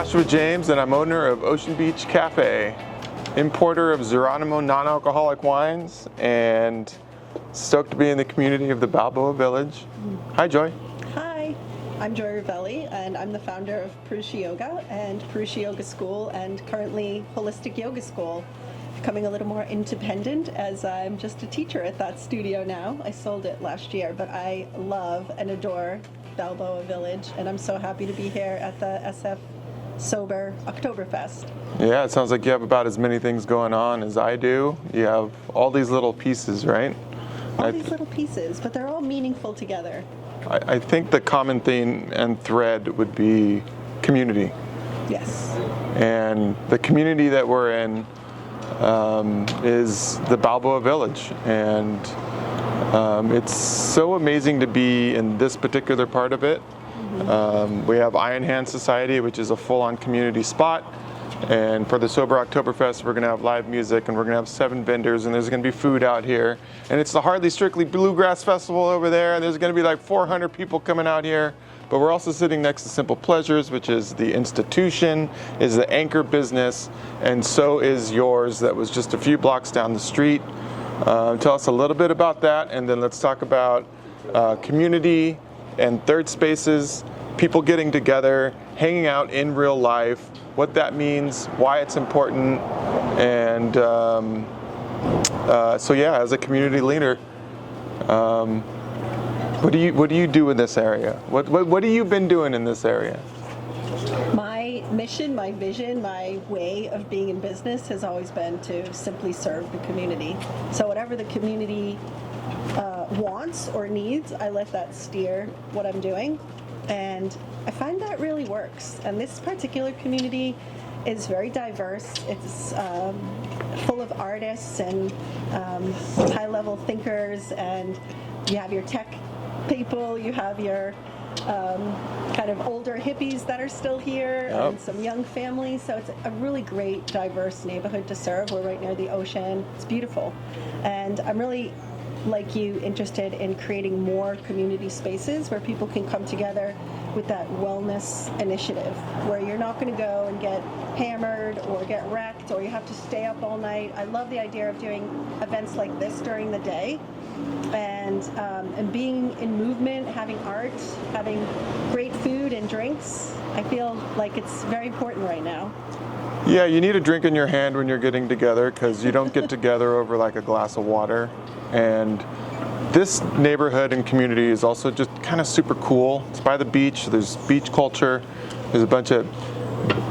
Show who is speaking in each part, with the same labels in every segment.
Speaker 1: Joshua James, and I'm owner of Ocean Beach Café, importer of Geronimo non-alcoholic wines, and stoked to be in the community of the Balboa Village. Hi, Joy.
Speaker 2: Hi, I'm Joy Ravelli, and I'm the founder of Purusha Yoga and Purusha Yoga School, and currently Holistic Yoga School. Becoming a little more independent as I'm just a teacher at that studio now. I sold it last year, but I love and adore Balboa Village, and I'm so happy to be here at the SF Sober Oktoberfest.
Speaker 1: Yeah, it sounds like you have about as many things going on as I do. You have all these little pieces, right?
Speaker 2: All these little pieces, but they're all meaningful together.
Speaker 1: I think the common theme and thread would be community.
Speaker 2: Yes.
Speaker 1: And the community that we're in is the Balboa Village, and it's so amazing to be in this particular part of it. We have Iron Hand Society, which is a full-on community spot, and for the Sober Oktoberfest we're going to have live music, and we're going to have 7 vendors, and there's going to be food out here, and it's the Hardly Strictly Bluegrass Festival over there, and there's going to be like 400 people coming out here. But we're also sitting next to Simple Pleasures, which is the institution, is the anchor business, and so is yours that was just a few blocks down the street. Tell us a little bit about that, and then let's talk about community and third spaces, people getting together, hanging out in real life, what that means, why it's important, and so yeah, as a community leader, what do you do in this area? What have you been doing in this area?
Speaker 2: My mission, my vision, my way of being in business has always been to simply serve the community. So whatever the community wants or needs, I let that steer what I'm doing, and I find that really works. And this particular community is very diverse. It's full of artists and high-level thinkers, and you have your tech people, you have your kind of older hippies that are still here, and some young families. So it's a really great, diverse neighborhood to serve. We're right near the ocean. It's beautiful. And I'm really, like you, interested in creating more community spaces where people can come together with that wellness initiative, where you're not going to go and get hammered or get wrecked, or you have to stay up all night. I love the idea of doing events like this during the day, and being in movement, having art, having great food and drinks. I feel like it's very important right now.
Speaker 1: Yeah, you need a drink in your hand when you're getting together, because you don't get together over like a glass of water. And this neighborhood and community is also just kind of super cool. It's by the beach. There's beach culture. There's a bunch of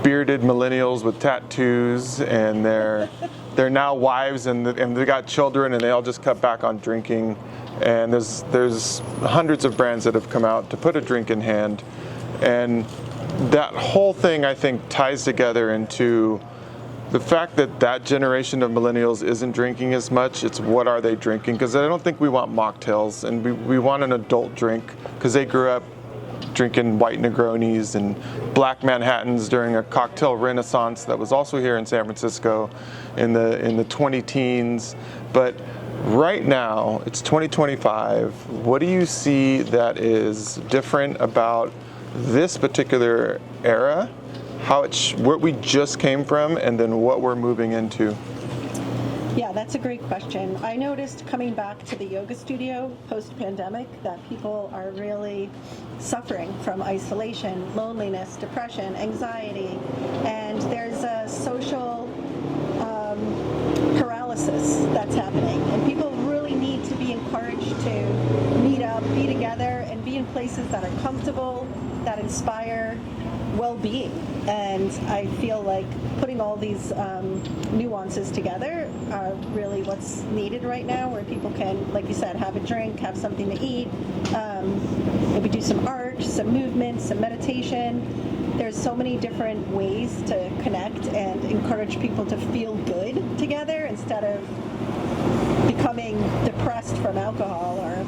Speaker 1: bearded millennials with tattoos, and they're now wives, and they got children, and they all just cut back on drinking. And there's hundreds of brands that have come out to put a drink in hand, and that whole thing, I think, ties together into the fact that that generation of millennials isn't drinking as much. It's what are they drinking? Because I don't think we want mocktails, and we want an adult drink, because they grew up drinking white Negronis and black Manhattans during a cocktail renaissance that was also here in San Francisco in the 20 teens. But right now, it's 2025. What do you see that is different about this particular era, where we just came from, and then what we're moving into?
Speaker 2: Yeah, that's a great question. I noticed coming back to the yoga studio post-pandemic that people are really suffering from isolation, loneliness, depression, anxiety, and there's a social paralysis that's happening, and people really need to be encouraged to meet up, be together, and be in places that are comfortable, that inspire well-being. And I feel like putting all these nuances together are really what's needed right now, where people can, like you said, have a drink, have something to eat, maybe do some art, some movement, some meditation. There's so many different ways to connect and encourage people to feel good together instead of becoming depressed from alcohol, or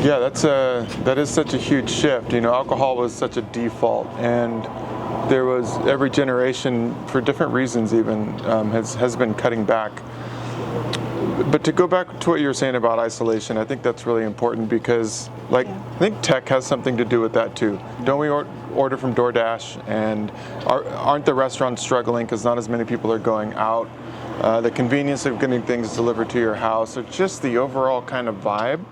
Speaker 1: Yeah, that is such a huge shift. Alcohol was such a default, and there was every generation, for different reasons even, has been cutting back. But to go back to what you were saying about isolation, I think that's really important because, like, I think tech has something to do with that too. Don't we order from DoorDash, and aren't the restaurants struggling because not as many people are going out? The convenience of getting things delivered to your house, or just the overall kind of vibe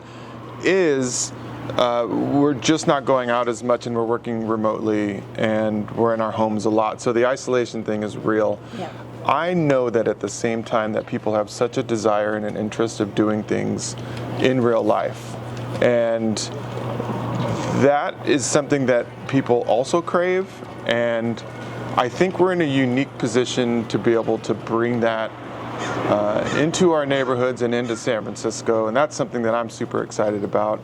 Speaker 1: is we're just not going out as much, and we're working remotely, and we're in our homes a lot. So the isolation thing is real.
Speaker 2: Yeah.
Speaker 1: I know that at the same time that people have such a desire and an interest of doing things in real life. And that is something that people also crave. And I think we're in a unique position to be able to bring that into our neighborhoods and into San Francisco. And that's something that I'm super excited about.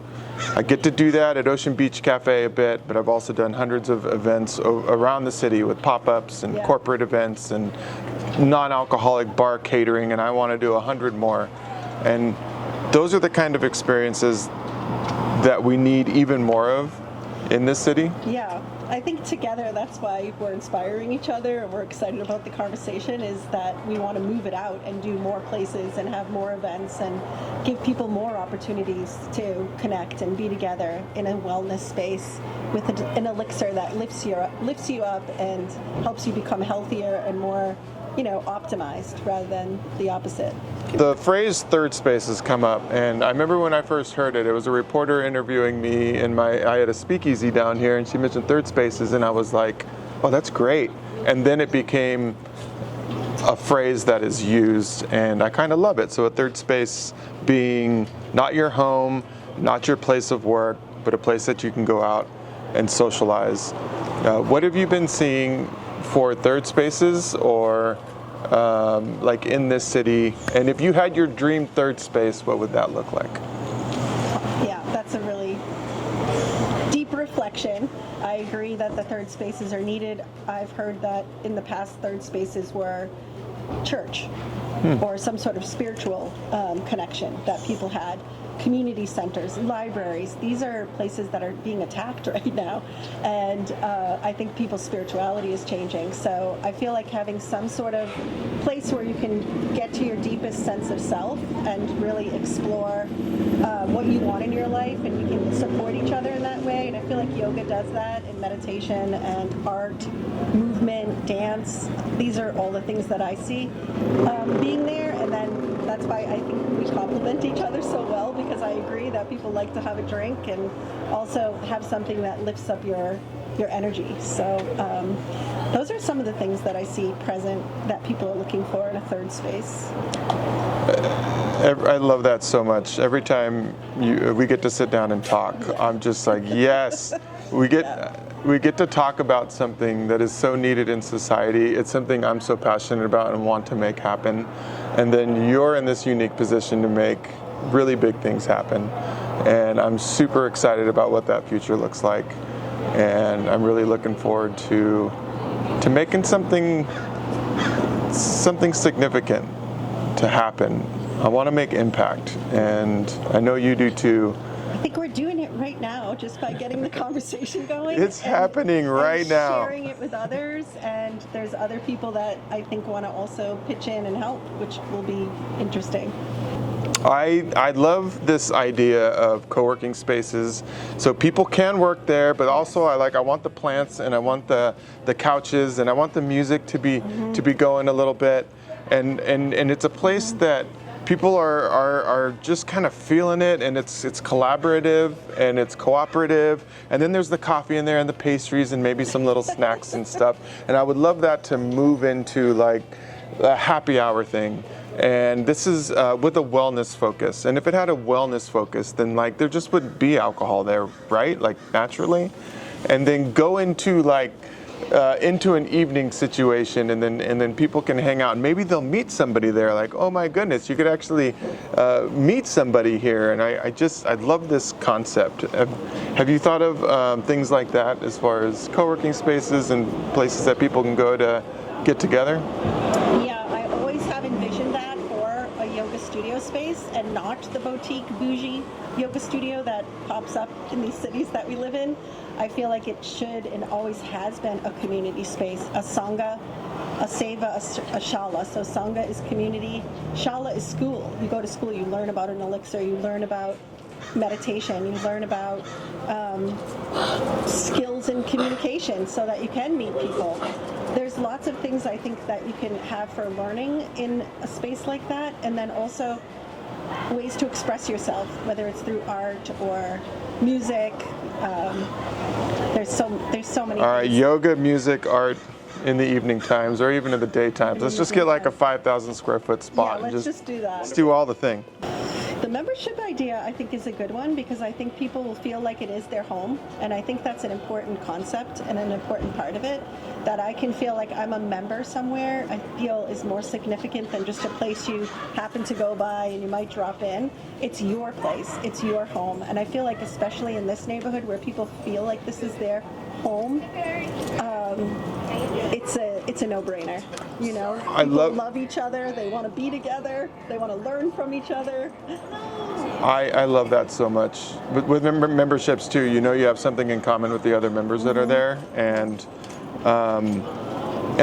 Speaker 1: I get to do that at Ocean Beach Café a bit, but I've also done hundreds of events around the city with pop-ups and corporate events and non-alcoholic bar catering, and I want to do 100 more. And those are the kind of experiences that we need even more of in this city.
Speaker 2: Yeah, I think together that's why we're inspiring each other and we're excited about the conversation, is that we want to move it out and do more places and have more events and give people more opportunities to connect and be together in a wellness space with an elixir that lifts you up and helps you become healthier and more, optimized rather than the opposite.
Speaker 1: The phrase third space has come up, and I remember when I first heard it, it was a reporter interviewing me I had a speakeasy down here, and she mentioned third spaces, and I was like, oh, that's great. And then it became a phrase that is used, and I kind of love it. So a third space being not your home, not your place of work, but a place that you can go out and socialize. What have you been seeing for third spaces, or like in this city? And if you had your dream third space, what would that look like?
Speaker 2: Yeah, that's a really deep reflection. I agree that the third spaces are needed. I've heard that in the past, third spaces were church or some sort of spiritual connection that people had. Community centers, libraries, these are places that are being attacked right now. And I think people's spirituality is changing. So I feel like having some sort of place where you can get to your deepest sense of self and really explore what you want in your life, and you can support each other in that way. And I feel like yoga does that, and meditation and art, movement, dance. These are all the things that I see being there. And then that's why I think we complement each other so well, because I agree that people like to have a drink and also have something that lifts up your energy. So those are some of the things that I see present that people are looking for in a third space.
Speaker 1: I love that so much. Every time we get to sit down and talk, I'm just like, yes, we get to talk about something that is so needed in society. It's something I'm so passionate about and want to make happen. And then you're in this unique position to make really big things happen. And I'm super excited about what that future looks like. And I'm really looking forward to making something significant to happen. I want to make impact, and I know you do too.
Speaker 2: I think we're doing it right now just by getting the conversation going.
Speaker 1: It's happening right now.
Speaker 2: Sharing it with others, and there's other people that I think want to also pitch in and help, which will be interesting.
Speaker 1: I love this idea of co-working spaces, so people can work there, but also I want the plants, and I want the couches, and I want the music to be going a little bit, and it's a place that people are just kind of feeling it, and it's collaborative and it's cooperative, and then there's the coffee in there and the pastries and maybe some little snacks and stuff. And I would love that to move into like a happy hour thing. And this is with a wellness focus. And if it had a wellness focus, then like there just wouldn't be alcohol there, right? Like naturally. And then go into like into an evening situation, and then people can hang out, and maybe they'll meet somebody there. Like, oh my goodness, you could actually meet somebody here. And I love this concept. Have you thought of things like that as far as co-working spaces and places that people can go to get together?
Speaker 2: Yeah, I always have envisioned that for a yoga studio space, and not the boutique bougie yoga studio that pops up in these cities that we live in. I feel like it should and always has been a community space. A sangha, a seva, a shala. So sangha is community, shala is school. You go to school, you learn about an elixir, you learn about meditation, you learn about skills in communication so that you can meet people. There's lots of things I think that you can have for learning in a space like that, and then also ways to express yourself, whether it's through art or music. There's so many.
Speaker 1: All right,
Speaker 2: things.
Speaker 1: yoga, music, art in the evening times or even in the daytimes. Let's just get like a 5,000 square foot spot
Speaker 2: Yeah,
Speaker 1: and
Speaker 2: let's just do that.
Speaker 1: Let's do all the thing.
Speaker 2: The membership idea, I think, is a good one because I think people will feel like it is their home, and I think that's an important concept and an important part of it, that I can feel like I'm a member somewhere, I feel is more significant than just a place you happen to go by and you might drop in. It's your place, it's your home, and I feel like especially in this neighborhood where people feel like this is their home, it's a no-brainer. You know, people love each other. They want to be together. They want to learn from each other.
Speaker 1: I love that so much. With memberships too, you know, you have something in common with the other members that are there, and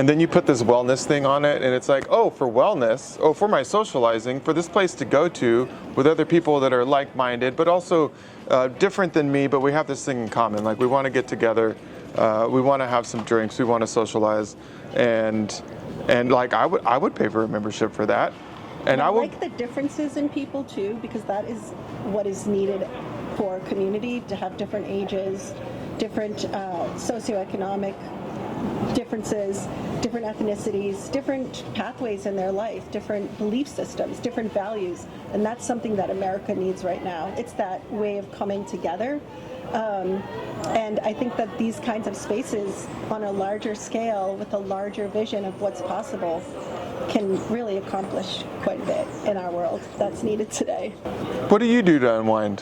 Speaker 1: then you put this wellness thing on it, and it's like, oh, for wellness, oh, for my socializing, for this place to go to with other people that are like-minded, but also different than me, but we have this thing in common. Like, we want to get together, we want to have some drinks, we want to socialize, and like I would pay for a membership for that. And I would
Speaker 2: like the differences in people too, because that is what is needed for a community, to have different ages, different socioeconomic differences, different ethnicities, different pathways in their life, different belief systems, different values, and that's something that America needs right now. It's that way of coming together. And I think that these kinds of spaces on a larger scale with a larger vision of what's possible can really accomplish quite a bit in our world that's needed today.
Speaker 1: What do you do to unwind?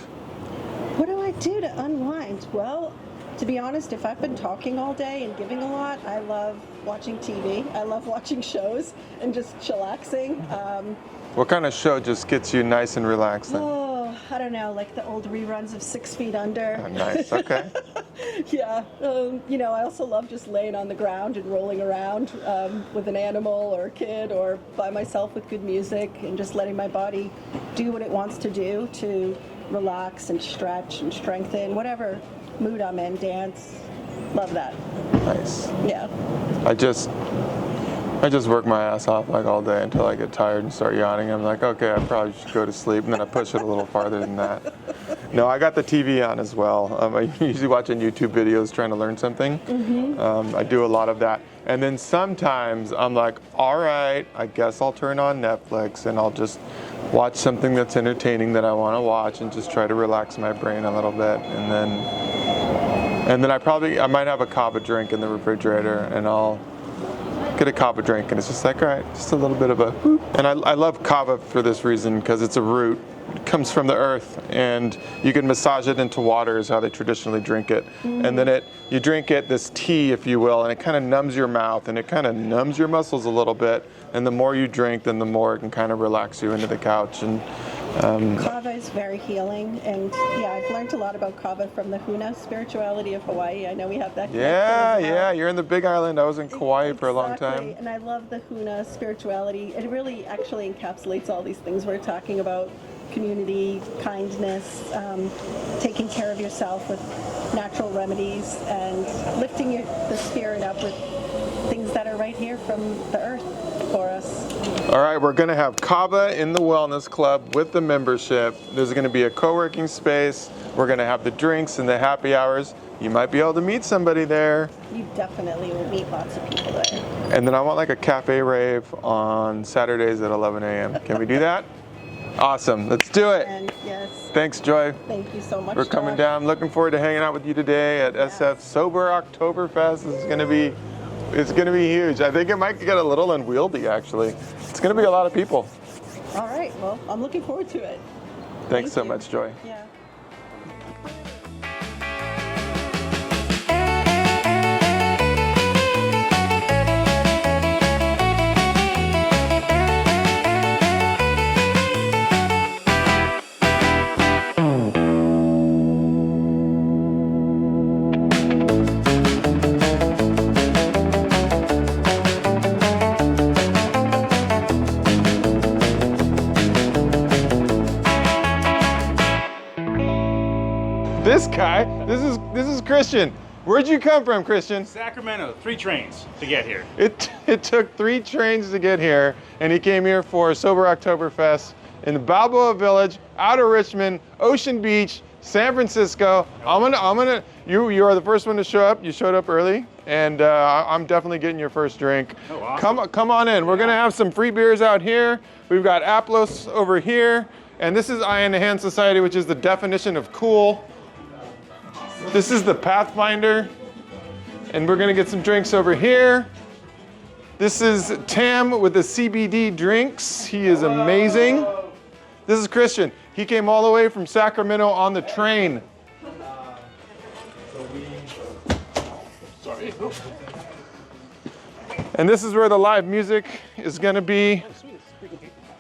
Speaker 2: What do I do to unwind? Well, to be honest, if I've been talking all day and giving a lot, I love watching TV. I love watching shows and just chillaxing.
Speaker 1: What kind of show just gets you nice and relaxing?
Speaker 2: Oh, I don't know, like the old reruns of 6 Feet Under.
Speaker 1: Oh, nice, okay.
Speaker 2: Yeah, you know, I also love just laying on the ground and rolling around with an animal or a kid or by myself with good music and just letting my body do what it wants to do to relax and stretch and strengthen, whatever mood I'm in, dance. Love that.
Speaker 1: Nice.
Speaker 2: Yeah.
Speaker 1: I just work my ass off like all day until I get tired and start yawning. I'm like, okay, I probably should go to sleep, and then I push it a little farther than that. No, I got the TV on as well. I'm usually watching YouTube videos trying to learn something. I do a lot of that. And then sometimes I'm like, all right, I guess I'll turn on Netflix and I'll just watch something that's entertaining that I want to watch and just try to relax my brain a little bit. And then I might have a kava drink in the refrigerator, and I'll get a kava drink, and it's just like, all right, just a little bit of a whoop. And I love kava for this reason, because it's a root. It comes from the earth, and you can massage it into water is how they traditionally drink it. And then you drink it, this tea, if you will, and it kind of numbs your mouth, and it kind of numbs your muscles a little bit. And the more you drink, then the more it can kind of relax you into the couch. And
Speaker 2: kava is very healing, and yeah, I've learned a lot about kava from the Huna spirituality of Hawaii. I know we have that.
Speaker 1: Yeah, you're in the Big Island. I was in Kauai for a long time.
Speaker 2: And I love the Huna spirituality. It really actually encapsulates all these things we're talking about: community, kindness, taking care of yourself with natural remedies, and lifting the spirit up with things that are right here from the earth for us.
Speaker 1: All right, we're going to have kava in the Wellness Club with the membership. There's going to be a co-working space. We're going to have the drinks and the happy hours. You might be able to meet somebody there.
Speaker 2: You definitely will meet lots of people there.
Speaker 1: And then I want like a cafe rave on Saturdays at 11 a.m. Can we do that? Awesome, let's do it.
Speaker 2: And yes.
Speaker 1: Thanks, Joy.
Speaker 2: Thank you so much.
Speaker 1: We're coming
Speaker 2: Josh.
Speaker 1: down. Looking forward to hanging out with you today at SF Sober Oktoberfest. This is going to be, it's going to be huge. I think it might get a little unwieldy, actually. It's going to be a lot of people.
Speaker 2: All right, well, I'm looking forward to it.
Speaker 1: Thanks so
Speaker 2: you.
Speaker 1: much, Joy.
Speaker 2: Yeah.
Speaker 1: this guy. This is Christian. Where'd you come from, Christian?
Speaker 3: Sacramento, 3 trains to get here.
Speaker 1: It took 3 trains to get here, and he came here for Sober Oktoberfest in the Balboa Village, out of Richmond, Ocean Beach, San Francisco. You are the first one to show up. You showed up early, and I'm definitely getting your first drink.
Speaker 3: Oh, awesome.
Speaker 1: Come on in. We're gonna have some free beers out here. We've got Aplos over here, and this is Eye in the Hand Society, which is the definition of cool. This is the Pathfinder, and we're gonna get some drinks over here. This is Tam with the CBD drinks. He is amazing. This is Christian. He came all the way from Sacramento on the train.
Speaker 3: Sorry.
Speaker 1: And this is where the live music is gonna be.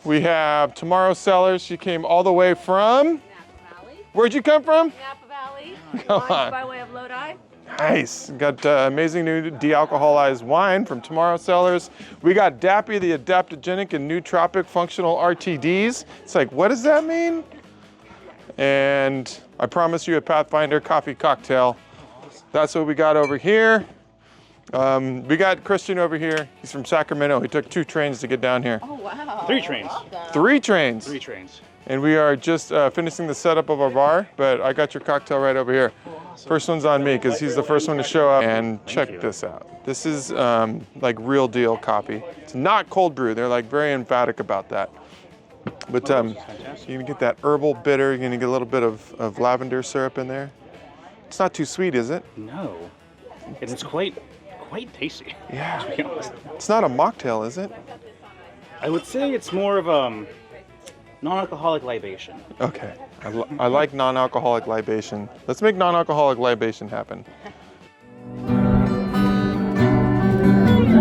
Speaker 1: We have Tomorrow's Cellars. She came all the way from?
Speaker 4: Napa Valley.
Speaker 1: Where'd you come from?
Speaker 4: Napa Valley.
Speaker 1: Come
Speaker 4: Launched
Speaker 1: on.
Speaker 4: by way of Lodi.
Speaker 1: Nice. Got amazing new de-alcoholized wine from Tomorrow's Cellars. We got Dappy, the adaptogenic and nootropic functional RTDs. It's like, what does that mean? And I promise you a Pathfinder coffee cocktail. That's what we got over here. We got Christian over here. He's from Sacramento. He took 2 trains to get down here.
Speaker 4: Oh, wow.
Speaker 3: 3 trains.
Speaker 1: 3 trains.
Speaker 3: 3 trains.
Speaker 1: And we are just finishing the setup of our bar, but I got your cocktail right over here. First one's on me because he's the first one to show up. And check this out. This is like real deal coffee. It's not cold brew. They're like very emphatic about that. But you're gonna get that herbal bitter. You're gonna get a little bit of lavender syrup in there. It's not too sweet, is it?
Speaker 3: No. And it's quite tasty.
Speaker 1: Yeah.
Speaker 3: To be honest.
Speaker 1: It's not a mocktail, is it?
Speaker 3: I would say it's more of a non-alcoholic libation.
Speaker 1: Okay. I like non-alcoholic libation. Let's make non-alcoholic libation happen.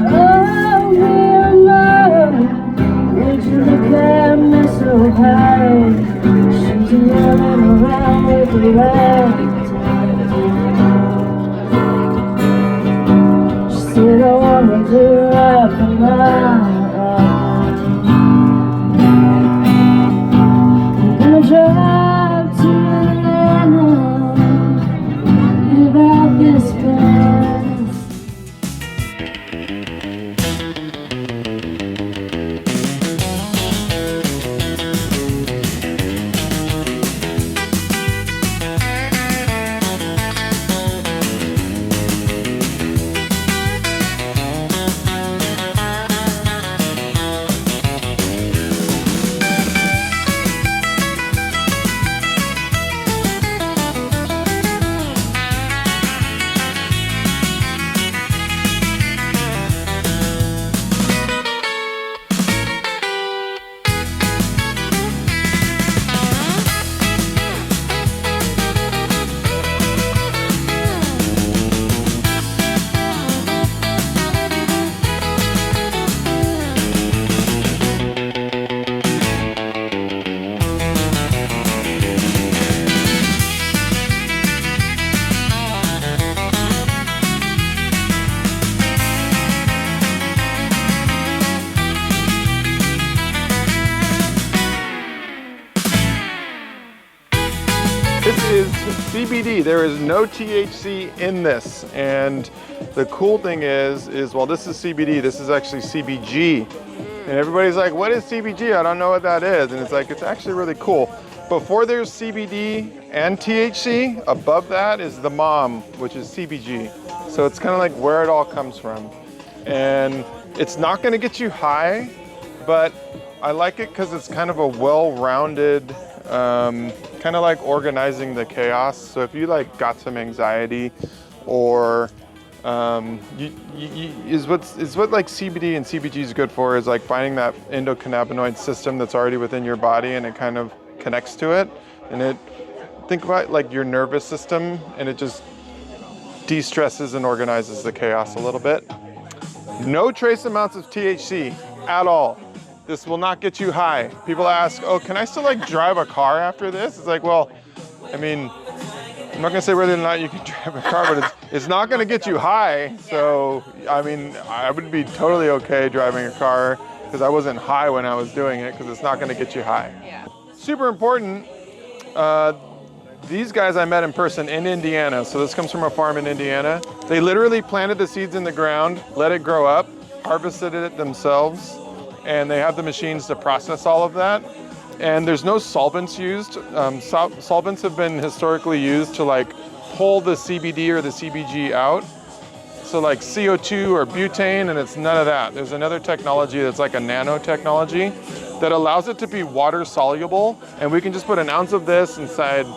Speaker 5: Oh, dear love, would you look at me so high? She's running around with the right. She said, I wanna do right for now. I'm gonna drive to Atlanta, live out this past.
Speaker 1: This is CBD. There is no THC in this. And the cool thing is while this is CBD, this is actually CBG. And everybody's like, what is CBG? I don't know what that is. And it's like, it's actually really cool. Before there's CBD and THC, above that is the mom, which is CBG. So it's kind of like where it all comes from. And it's not gonna get you high, but I like it because it's kind of a well-rounded, kind of like organizing the chaos. So if you like got some anxiety or is what like CBD and CBG is good for is like finding that endocannabinoid system that's already within your body and it kind of connects to it. And it, think about like your nervous system and it just de-stresses and organizes the chaos a little bit. No trace amounts of THC at all. This will not get you high. People ask, oh, can I still like drive a car after this? It's like, well, I mean, I'm not gonna say whether or not you can drive a car, but it's not gonna get you high. So, I mean, I would be totally okay driving a car because I wasn't high when I was doing it because it's not gonna get you high.
Speaker 4: Yeah.
Speaker 1: Super important, These guys I met in person in Indiana. So this comes from a farm in Indiana. They literally planted the seeds in the ground, let it grow up, harvested it themselves, and they have the machines to process all of that. And there's no solvents used. Solvents have been historically used to like pull the CBD or the CBG out. So like CO2 or butane, and it's none of that. There's another technology that's like a nanotechnology that allows it to be water soluble, and we can just put an ounce of this inside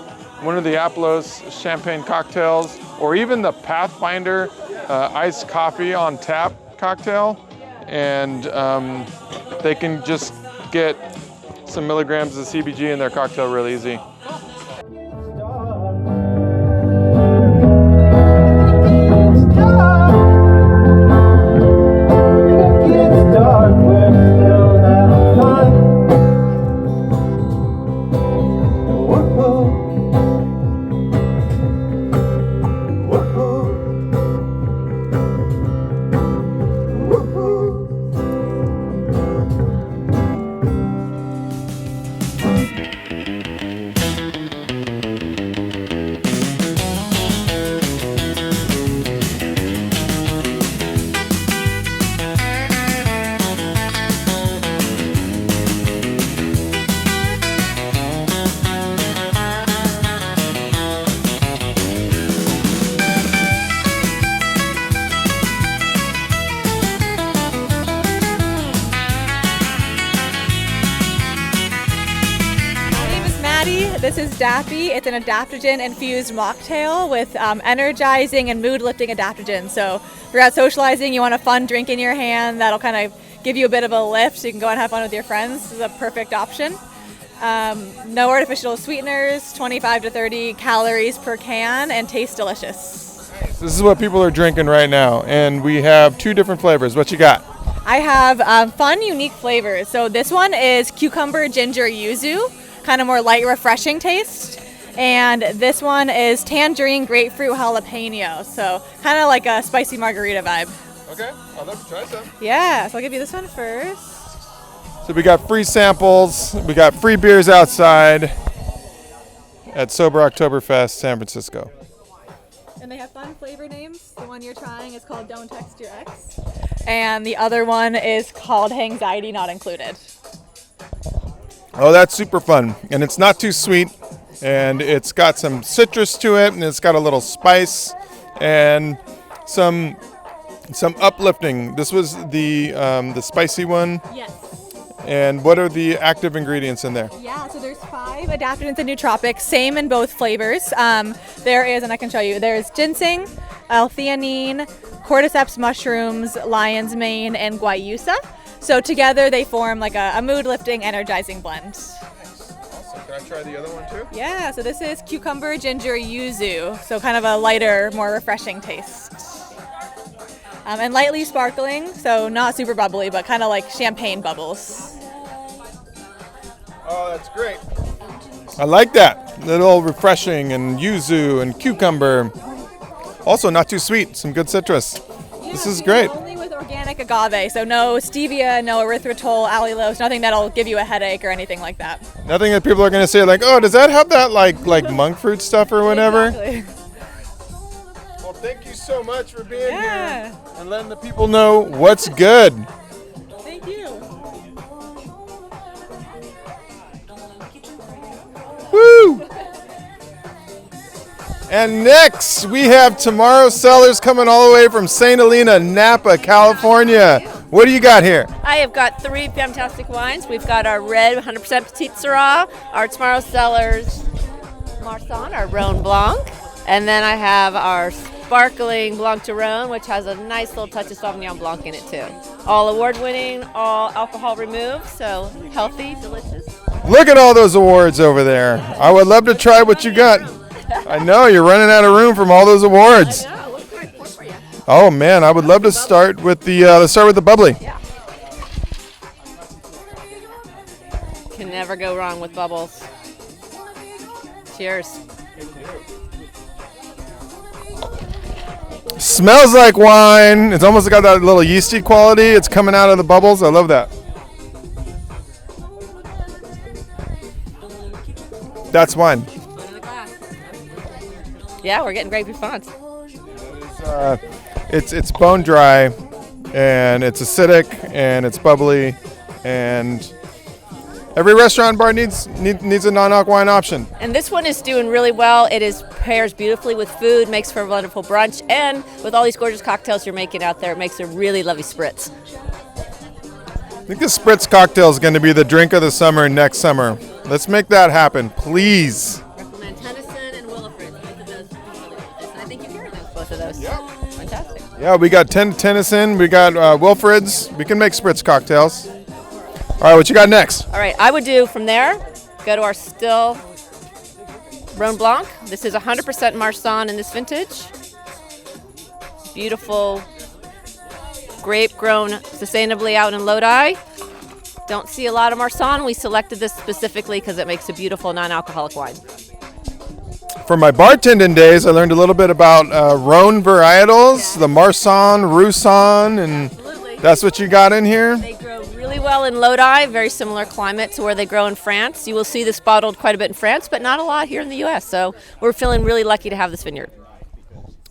Speaker 1: one of the Aplos champagne cocktails, or even the Pathfinder iced coffee on tap cocktail, and they can just get some milligrams of CBG in their cocktail real easy.
Speaker 6: This is Dappy. It's an adaptogen-infused mocktail with energizing and mood-lifting adaptogens. So if you're out socializing, you want a fun drink in your hand that'll kind of give you a bit of a lift so you can go and have fun with your friends. This is a perfect option. No artificial sweeteners, 25 to 30 calories per can, and tastes delicious.
Speaker 1: This is what people are drinking right now, and we have 2 different flavors. What you got?
Speaker 6: I have fun, unique flavors. So this one is cucumber, ginger, yuzu, kind of more light, refreshing taste. And this one is tangerine, grapefruit, jalapeno. So kind of like a spicy margarita vibe.
Speaker 1: Okay, I'll love to try some.
Speaker 6: Yeah, so I'll give you this one first.
Speaker 1: So we got free samples, we got free beers outside at Sober Oktoberfest, San Francisco.
Speaker 6: And they have fun flavor names. The one you're trying is called Don't Text Your Ex. And the other one is called Anxiety Not Included.
Speaker 1: Oh, that's super fun. And it's not too sweet. And it's got some citrus to it. And it's got a little spice and some uplifting. This was the spicy one.
Speaker 6: Yes.
Speaker 1: And what are the active ingredients in there?
Speaker 6: Yeah, so there's 5 adaptogens and nootropics, same in both flavors. There is, and I can show you, there's ginseng, L-theanine, cordyceps mushrooms, lion's mane, and guayusa. So together they form like a mood-lifting, energizing blend.
Speaker 1: Nice. Awesome. Can I try the other one too?
Speaker 6: Yeah, so this is cucumber, ginger, yuzu. So kind of a lighter, more refreshing taste. And lightly sparkling, so not super bubbly, but kind of like champagne bubbles.
Speaker 1: Oh, that's great. I like that. Little refreshing and yuzu and cucumber. Also not too sweet, some good citrus.
Speaker 6: Yeah,
Speaker 1: this is great.
Speaker 6: Only with organic agave, so no stevia, no erythritol, allulose, nothing that'll give you a headache or anything like that.
Speaker 1: Nothing that people are going to say like, oh, does that have that like monk fruit stuff or whatever?
Speaker 6: Exactly.
Speaker 1: Well, thank you so much for being
Speaker 6: Yeah.
Speaker 1: here and letting the people know what's good.
Speaker 6: Thank you.
Speaker 1: Woo! And next, we have tomorrow's Cellars coming all the way from St. Helena, Napa, California. What do you got here?
Speaker 7: I have got 3 fantastic wines. We've got our red 100% Petite Syrah, our tomorrow's Cellars Marsanne, our Rhone Blanc, and then I have our sparkling Blanc de Rhone, which has a nice little touch of Sauvignon Blanc in it too. All award-winning, all alcohol removed, so healthy, delicious.
Speaker 1: Look at all those awards over there. I would love to try what you got. I know, you're running out of room from all those awards.
Speaker 7: I know, what's great for you?
Speaker 1: Oh man, I would love to start with the bubbly.
Speaker 7: Yeah. Can never go wrong with bubbles. Cheers.
Speaker 1: Smells like wine. It's almost got that little yeasty quality. It's coming out of the bubbles. I love that. That's wine.
Speaker 7: Yeah, we're getting great response.
Speaker 1: It's bone dry, and it's acidic, and it's bubbly, and every restaurant bar needs a non-alc wine option.
Speaker 7: And this one is doing really well. It pairs beautifully with food, makes for a wonderful brunch, and with all these gorgeous cocktails you're making out there, it makes a really lovely spritz.
Speaker 1: I think the spritz cocktail is going to be the drink of the summer next summer. Let's make that happen, please.
Speaker 7: Recommend Tennyson and Williford. Both of those are really delicious. And I think you've heard of both of those. Yeah. Fantastic.
Speaker 1: Yeah, we got Tennyson, we got Wilfred's. We can make spritz cocktails. All right, what you got next?
Speaker 7: All right, I would do from there, go to our still Rhone Blanc. This is 100% Marsanne in this vintage. Beautiful grape grown sustainably out in Lodi. Don't see a lot of Marsanne. We selected this specifically because it makes a beautiful non-alcoholic wine.
Speaker 1: From my bartending days, I learned a little bit about Rhone varietals, the Marsanne, Roussanne, and
Speaker 7: Absolutely.
Speaker 1: that's what you got in here?
Speaker 7: They grow really well in Lodi, very similar climate to where they grow in France. You will see this bottled quite a bit in France, but not a lot here in the U.S., so we're feeling really lucky to have this vineyard.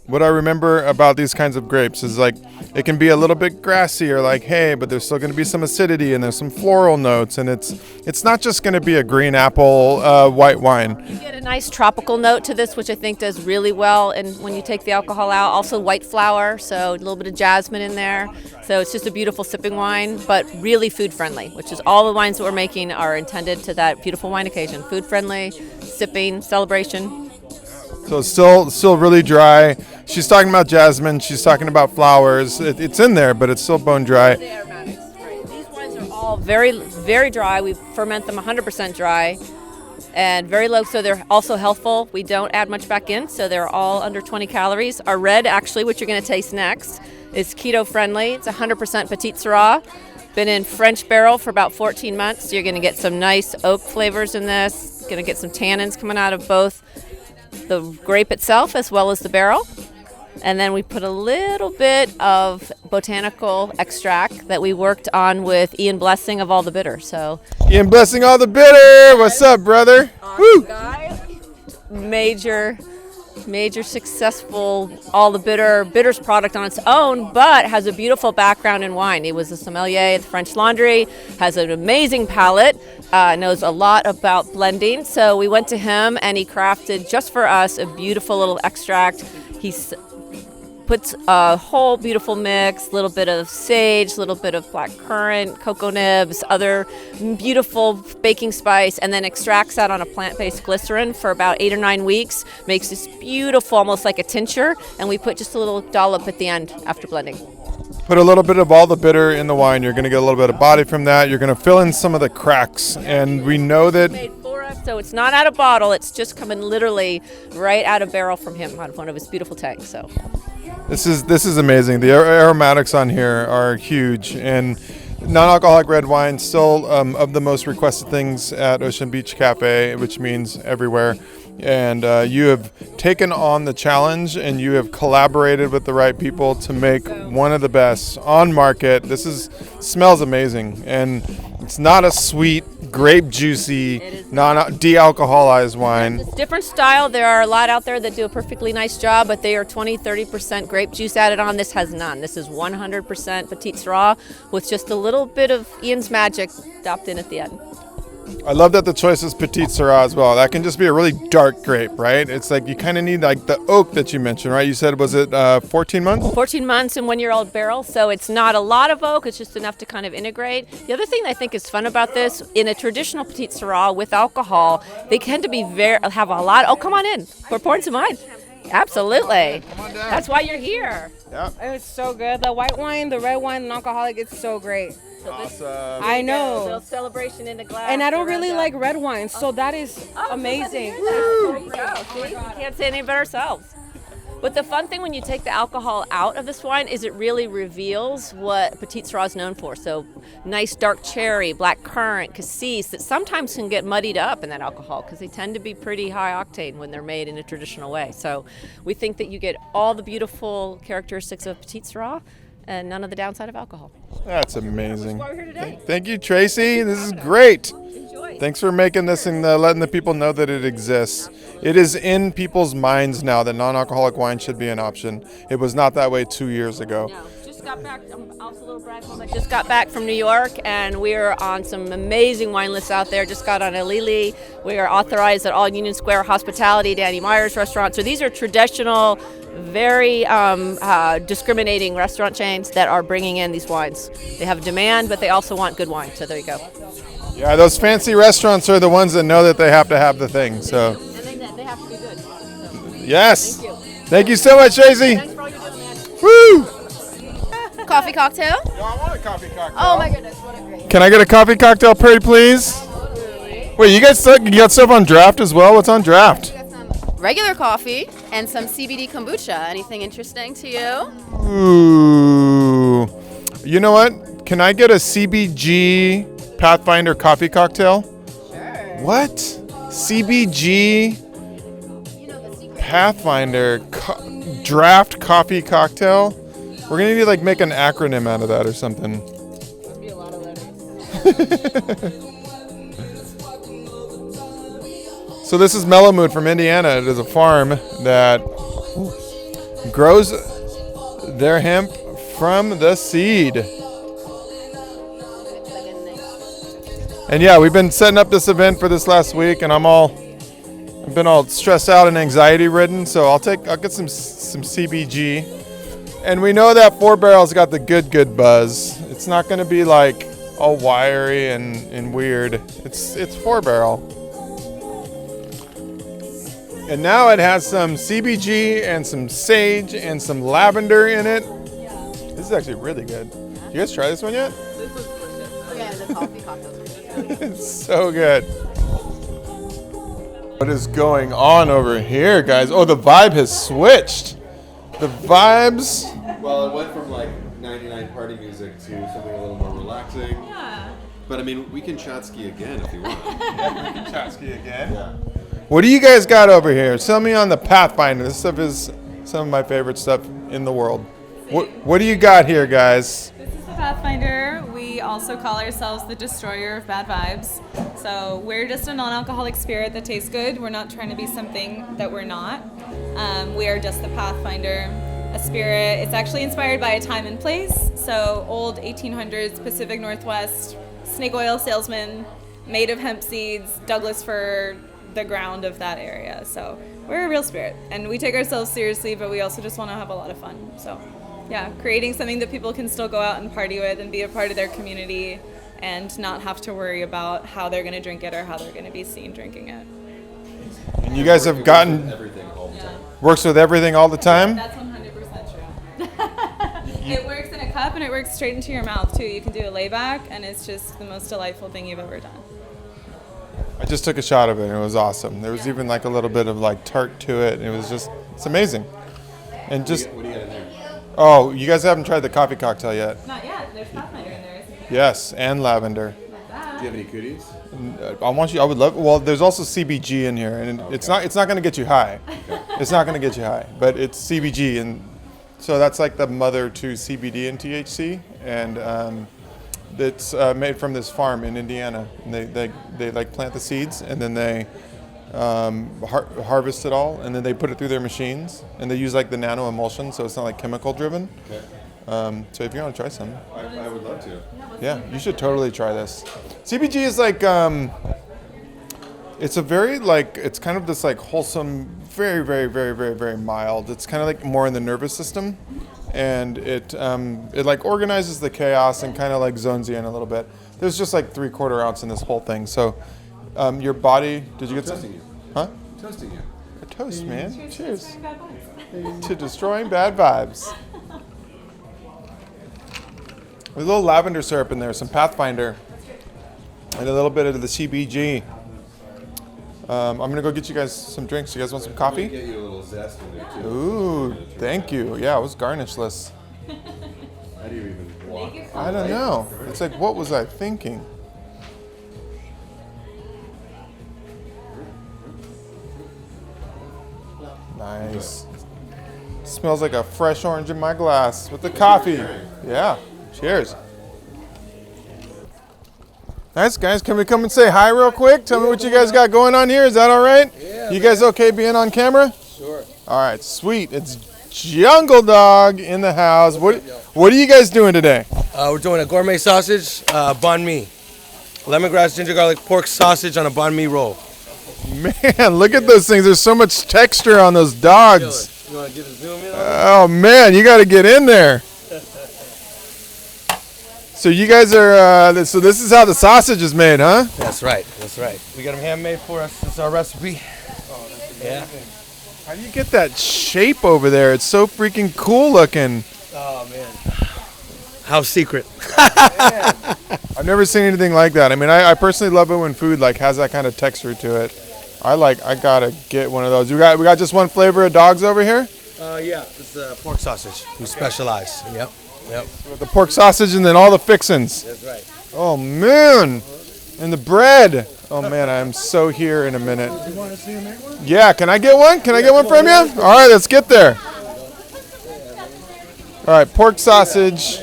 Speaker 1: What I remember about these kinds of grapes is like it can be a little bit grassy or like hay, but there's still going to be some acidity and there's some floral notes, and it's not just going to be a green apple white wine.
Speaker 7: You get a nice tropical note to this, which I think does really well, and when you take the alcohol out, also white flower, so a little bit of jasmine in there. So it's just a beautiful sipping wine, but really food friendly, which is all the wines that we're making are intended to that beautiful wine occasion. Food friendly, sipping, celebration.
Speaker 1: So it's still really dry. She's talking about jasmine. She's talking about flowers. It's in there, but it's still bone dry.
Speaker 7: The aromatics, right. These wines are all very, very dry. We ferment them 100% dry and very low, so they're also healthful. We don't add much back in, so they're all under 20 calories. Our red, actually, which you're going to taste next, is keto friendly. It's 100% Petite Syrah. Been in French barrel for about 14 months. So you're going to get some nice oak flavors in this. Going to get some tannins coming out of both the grape itself as well as the barrel. And then we put a little bit of botanical extract that we worked on with Ian Blessing of All the Bitter. So
Speaker 1: Ian Blessing, All the Bitter. What's up, brother? Woo!
Speaker 7: guy, major successful All the Bitters product on its own, but has a beautiful background in wine. He was a sommelier at the French Laundry, has an amazing palate, knows a lot about blending. So we went to him and he crafted just for us a beautiful little extract. He puts a whole beautiful mix, a little bit of sage, a little bit of black currant, cocoa nibs, other beautiful baking spice, and then extracts that on a plant-based glycerin for about 8 or 9 weeks. Makes this beautiful, almost like a tincture, and we put just a little dollop at the end after blending.
Speaker 1: Put a little bit of all the bitter in the wine. You're going to get a little bit of body from that. You're going to fill in some of the cracks, and we know that.
Speaker 7: Made for us, so it's not out of bottle. It's just coming literally right out of barrel from him out of one of his beautiful tanks. So.
Speaker 1: This is amazing. The aromatics on here are huge, and non-alcoholic red wine still of the most requested things at Ocean Beach Café, which means everywhere. And you have taken on the challenge, and you have collaborated with the right people to make one of the best on market. Smells amazing, and it's not a sweet, grape juicy, de-alcoholized wine.
Speaker 7: It's different style. There are a lot out there that do a perfectly nice job, but they are 20-30% grape juice added on. This has none. This is 100% Petite Syrah with just a little bit of Ian's magic dropped in at the end.
Speaker 1: I love that the choice is Petite Syrah as well. That can just be a really dark grape, right? It's like you kind of need like the oak that you mentioned, right? You said, was it 14 months?
Speaker 7: 14 months and 1-year-old barrel, so it's not a lot of oak. It's just enough to kind of integrate. The other thing that I think is fun about this, in a traditional Petite Syrah with alcohol, they tend to be have a lot. Oh, come on in. We're pouring some wine. Absolutely.
Speaker 1: Come on down.
Speaker 7: That's why you're here.
Speaker 1: Yeah.
Speaker 8: It's so good. The white wine, the red wine, non-alcoholic, it's so great.
Speaker 1: Awesome.
Speaker 8: I
Speaker 7: A
Speaker 8: know.
Speaker 7: little celebration in the glass.
Speaker 8: And I don't
Speaker 7: around
Speaker 8: really
Speaker 7: that.
Speaker 8: like red wine, so that is amazing.
Speaker 7: There you go. See? We can't say any better ourselves. But the fun thing when you take the alcohol out of this wine is it really reveals what Petite Syrah is known for. So nice dark cherry, black currant, cassis that sometimes can get muddied up in that alcohol because they tend to be pretty high octane when they're made in a traditional way. So we think that you get all the beautiful characteristics of Petite Syrah and none of the downside of alcohol.
Speaker 1: That's amazing.
Speaker 7: That's why we're here today.
Speaker 1: Thank you, Tracy. This is great.
Speaker 7: Enjoy.
Speaker 1: Thanks for making this and letting the people know that it exists. It is in people's minds now that non-alcoholic wine should be an option. It was not that way 2 years ago.
Speaker 7: No, just got back. Also a little brag moment. Just got back from New York, and we're on some amazing wine lists out there. Just got on Alili. We are authorized at all Union Square Hospitality, Danny Meyer's restaurant. So these are traditional, very discriminating restaurant chains that are bringing in these wines. They have demand, but they also want good wine. So there you go.
Speaker 1: Yeah, those fancy restaurants are the ones that know that they have to have the thing. So.
Speaker 7: And they have to be good.
Speaker 1: Yes.
Speaker 7: Thank you.
Speaker 1: Thank you so much, Tracy.
Speaker 7: Thanks for all you're doing, man.
Speaker 1: Woo!
Speaker 7: Coffee cocktail?
Speaker 1: No, I want a coffee cocktail.
Speaker 7: Oh my goodness, what a great.
Speaker 1: Can I get a coffee cocktail, pretty please? Wait, you got stuff on draft as well? What's on draft?
Speaker 9: We got some regular coffee and some CBD kombucha. Anything interesting to you?
Speaker 1: Ooh. You know what? Can I get a CBG Pathfinder coffee cocktail?
Speaker 9: Sure.
Speaker 1: What? CBG Pathfinder draft coffee cocktail? We're gonna need to like make an acronym out of that or something.
Speaker 7: Must be a lot of letters.
Speaker 1: So this is Mellow Mood from Indiana. It is a farm that grows their hemp from the seed. And yeah, we've been setting up this event for this last week, and I've been all stressed out and anxiety ridden. So I'll get some CBG, and we know that 4 Barrel's got the good buzz. It's not going to be like all wiry and weird. It's 4 Barrel, and now it has some CBG and some sage and some lavender in it. This is actually really good. You guys try this one yet?
Speaker 7: This was delicious.
Speaker 9: Yeah, the coffee cocktails.
Speaker 1: It's so good. What is going on over here, guys? Oh, the vibe has switched. The vibes.
Speaker 10: Well, it went from like 99 party music to something a little more relaxing.
Speaker 6: Yeah.
Speaker 10: But I mean, we can chat ski again if you want.
Speaker 1: Yeah, we can chat ski again.
Speaker 10: Yeah.
Speaker 1: What do you guys got over here? Tell me on the Pathfinder. This stuff is some of my favorite stuff in the world. What do you got here, guys?
Speaker 11: This is the Pathfinder. We also call ourselves the Destroyer of Bad Vibes. So we're just a non-alcoholic spirit that tastes good. We're not trying to be something that we're not. We are just the Pathfinder, a spirit. It's actually inspired by a time and place. So old 1800s Pacific Northwest snake oil salesman, made of hemp seeds, Douglas fir, the ground of that area. So we're a real spirit, and we take ourselves seriously, but we also just want to have a lot of fun. So yeah, creating something that people can still go out and party with and be a part of their community and not have to worry about how they're going to drink it or how they're going to be seen drinking it.
Speaker 1: And you guys have gotten
Speaker 10: everything all the time.
Speaker 1: Works with everything all the time?
Speaker 11: That's 100% true. It works in a cup and it works straight into your mouth too. You can do a layback and it's just the most delightful thing you've ever done.
Speaker 1: I just took a shot of it and it was awesome. There was even like a little bit of like tart to it. And it's amazing. And just,
Speaker 10: What do you got in there?
Speaker 1: oh, you guys haven't tried the coffee cocktail yet?
Speaker 11: Not yet. There's Pathfinder in there, isn't there?
Speaker 1: Yes, and lavender.
Speaker 10: Do you have any cooties?
Speaker 1: I would love, well, there's also CBG in here, and it's not going to get you high. It's not going to get you high, but it's CBG, and so that's like the mother to CBD and THC, and it's made from this farm in Indiana. And they like plant the seeds, and then they harvest it all, and then they put it through their machines, and they use like the nano emulsion, so it's not like chemical driven.
Speaker 10: Okay.
Speaker 1: So if you want to try some.
Speaker 10: I would love to.
Speaker 1: Yeah, you should totally try this. CBG is like, it's a very like, it's kind of this like wholesome, very, very, very, very, very mild. It's kind of like more in the nervous system, and it like organizes the chaos and kind of like zones you in a little bit. There's just like 3/4 ounce in this whole thing. So your body, did you get
Speaker 10: Toasting
Speaker 1: some?
Speaker 10: you.
Speaker 1: Huh?
Speaker 10: Toasting you.
Speaker 1: A toast, man. Cheers.
Speaker 11: Bad vibes.
Speaker 1: To destroying bad vibes. There's a little lavender syrup in there, some Pathfinder, and a little bit of the CBG. I'm gonna go get you guys some drinks. You guys want some coffee?
Speaker 10: Get you a little zest in there too.
Speaker 1: Ooh, thank you. Yeah, it was garnishless.
Speaker 10: How do you even walk?
Speaker 1: I don't know. It's like, what was I thinking? Nice. Smells like a fresh orange in my glass with the coffee. Yeah. Cheers. Nice, guys. Can we come and say hi real quick? Tell me what you guys got going on here. Is that all right? Yeah. You guys okay being on camera?
Speaker 10: Sure.
Speaker 1: All right, sweet. It's Jungle Dog in the house. What are you guys doing today?
Speaker 12: We're doing a gourmet sausage, banh mi. Lemongrass, ginger garlic, pork sausage on a banh mi roll.
Speaker 1: Man, look at those things. There's so much texture on those dogs.
Speaker 12: You want to get a zoom in on
Speaker 1: Oh, man, you got to get in there. So you guys are, so this is how the sausage is made, huh?
Speaker 12: That's right. That's right. We got them handmade for us. It's our recipe. Yeah.
Speaker 1: How do you get that shape over there? It's so freaking cool looking.
Speaker 12: Oh, man. How secret.
Speaker 1: I've never seen anything like that. I mean, I personally love it when food like has that kind of texture to it. I gotta get one of those. We got just one flavor of dogs over here?
Speaker 12: Yeah, it's pork sausage. We specialize. Yep.
Speaker 1: The pork sausage and then all the fixins.
Speaker 12: That's right.
Speaker 1: Oh, man. And the bread. Oh, man, I'm so here in a minute.
Speaker 12: You want to see a make one?
Speaker 1: Yeah, can I get one? Can I get one from you? All right, let's get there. All right, pork sausage.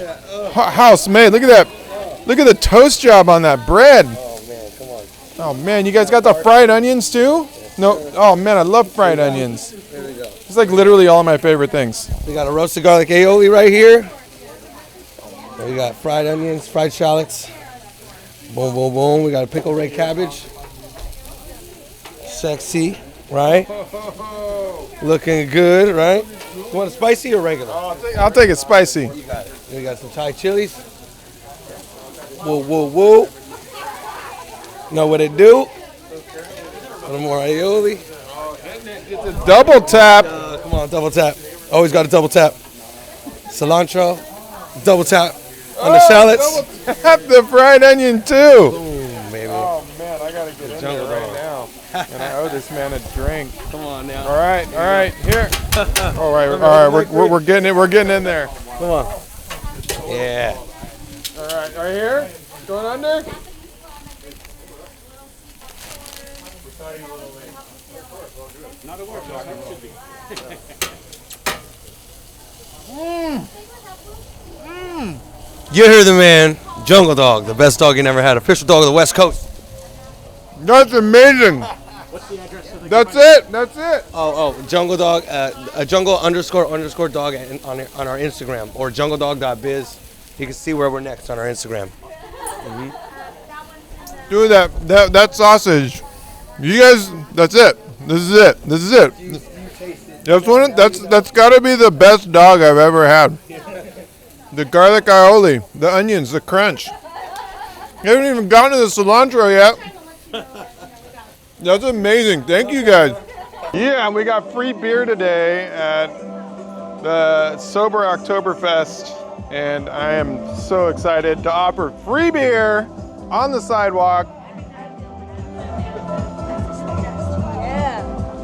Speaker 1: House made. Look at that. Look at the toast job on that bread.
Speaker 12: Oh, man, come on.
Speaker 1: Oh, man, you guys got the fried onions, too? No. Oh, man, I love fried onions.
Speaker 12: There we go.
Speaker 1: It's like literally all of my favorite things.
Speaker 12: We got a roasted garlic aioli right here. And we got fried onions, fried shallots. Boom, boom, boom. We got a pickled red cabbage. Sexy, right? Looking good, right? You want it spicy or regular?
Speaker 1: I'll take it spicy.
Speaker 12: You got it. We got some Thai chilies. Woo, woo, woo. Know what it do? A little more aioli.
Speaker 1: Double tap.
Speaker 12: Come on, double tap. Always got a double tap. Cilantro. Double tap on the shallots.
Speaker 1: Double tap the fried onion too.
Speaker 12: Boom, baby.
Speaker 1: Oh man, I gotta get in there right now. And I owe this man a drink.
Speaker 12: Come on now.
Speaker 1: All right, here. All right, we're getting it. We're getting in there.
Speaker 12: Come on. Yeah.
Speaker 1: All right here. Going under.
Speaker 12: You heard the man, Jungle Dog, the best dog you never had, official dog of the West Coast.
Speaker 1: That's amazing.
Speaker 3: What's the address for the
Speaker 1: That's it. That's it.
Speaker 12: Oh, Jungle Dog, jungle __ dog on our Instagram, or jungledog.biz. You can see where we're next on our Instagram. Mm-hmm.
Speaker 1: Dude, that sausage. You guys, that's it. This is it. This is it. That's got to be the best dog I've ever had. The garlic aioli, the onions, the crunch. You haven't even gotten to the cilantro yet. That's amazing. Thank you guys. Yeah, and we got free beer today at the Sober Oktoberfest, and I am so excited to offer free beer on the sidewalk.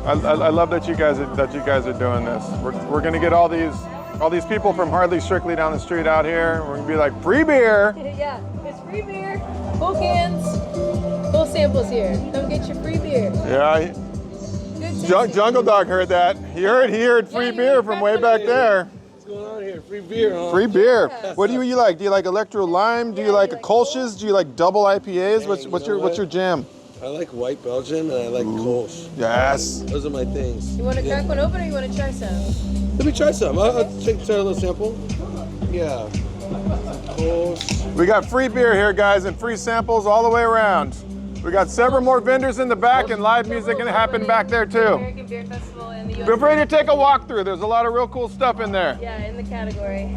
Speaker 1: I love that you guys are doing this. We're gonna get all these people from Hardly Strictly down the street out here. We're gonna be like, free beer.
Speaker 13: Yeah, it's free beer, full cans, full samples here. Come get your free beer.
Speaker 1: Yeah. Jungle Dog heard that. He heard free beer from way back there.
Speaker 12: What's going on here? Free beer, huh?
Speaker 1: Free beer. Yeah. What do you like? Do you like Electro Lime? Do you like a Kolsch's? Do you like double IPAs? What's your jam?
Speaker 12: I like white Belgian and I like Kolsch.
Speaker 1: Yes.
Speaker 12: Those are my things.
Speaker 13: You want to crack one open or you want to try some?
Speaker 12: Let me try some. I'll try a little sample. Yeah. Kolsch.
Speaker 1: We got free beer here, guys, and free samples all the way around. We got several more vendors in the back, and live music can happen back there too.
Speaker 13: American Beer Festival in the US.
Speaker 1: Feel free to take a walk through. There's a lot of real cool stuff in there.
Speaker 13: Yeah, in the category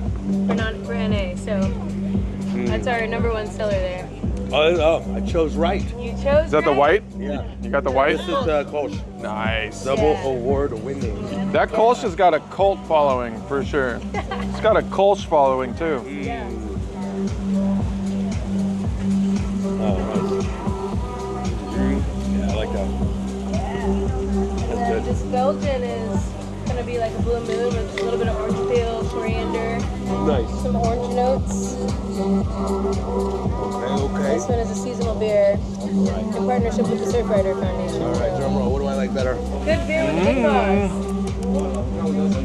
Speaker 13: for NA. So that's our #1 seller there.
Speaker 12: Oh, I chose right.
Speaker 13: You chose.
Speaker 1: Is that the white?
Speaker 12: Yeah.
Speaker 1: You got the white?
Speaker 12: This is the Kolsch.
Speaker 1: Nice.
Speaker 12: Double award winning.
Speaker 1: That Kolsch has got a cult following for sure. It's got a Kolsch following too.
Speaker 13: Yeah.
Speaker 12: Oh, nice. Yeah, I like that. That's good.
Speaker 13: This Belgian is going to be like a blue moon with a little bit of orange peel, coriander.
Speaker 12: Nice.
Speaker 13: Some orange notes.
Speaker 12: Okay.
Speaker 13: This one is a seasonal beer in partnership with the Surfrider Foundation.
Speaker 12: All right, drum roll. What do I like better?
Speaker 13: Good beer with big bars.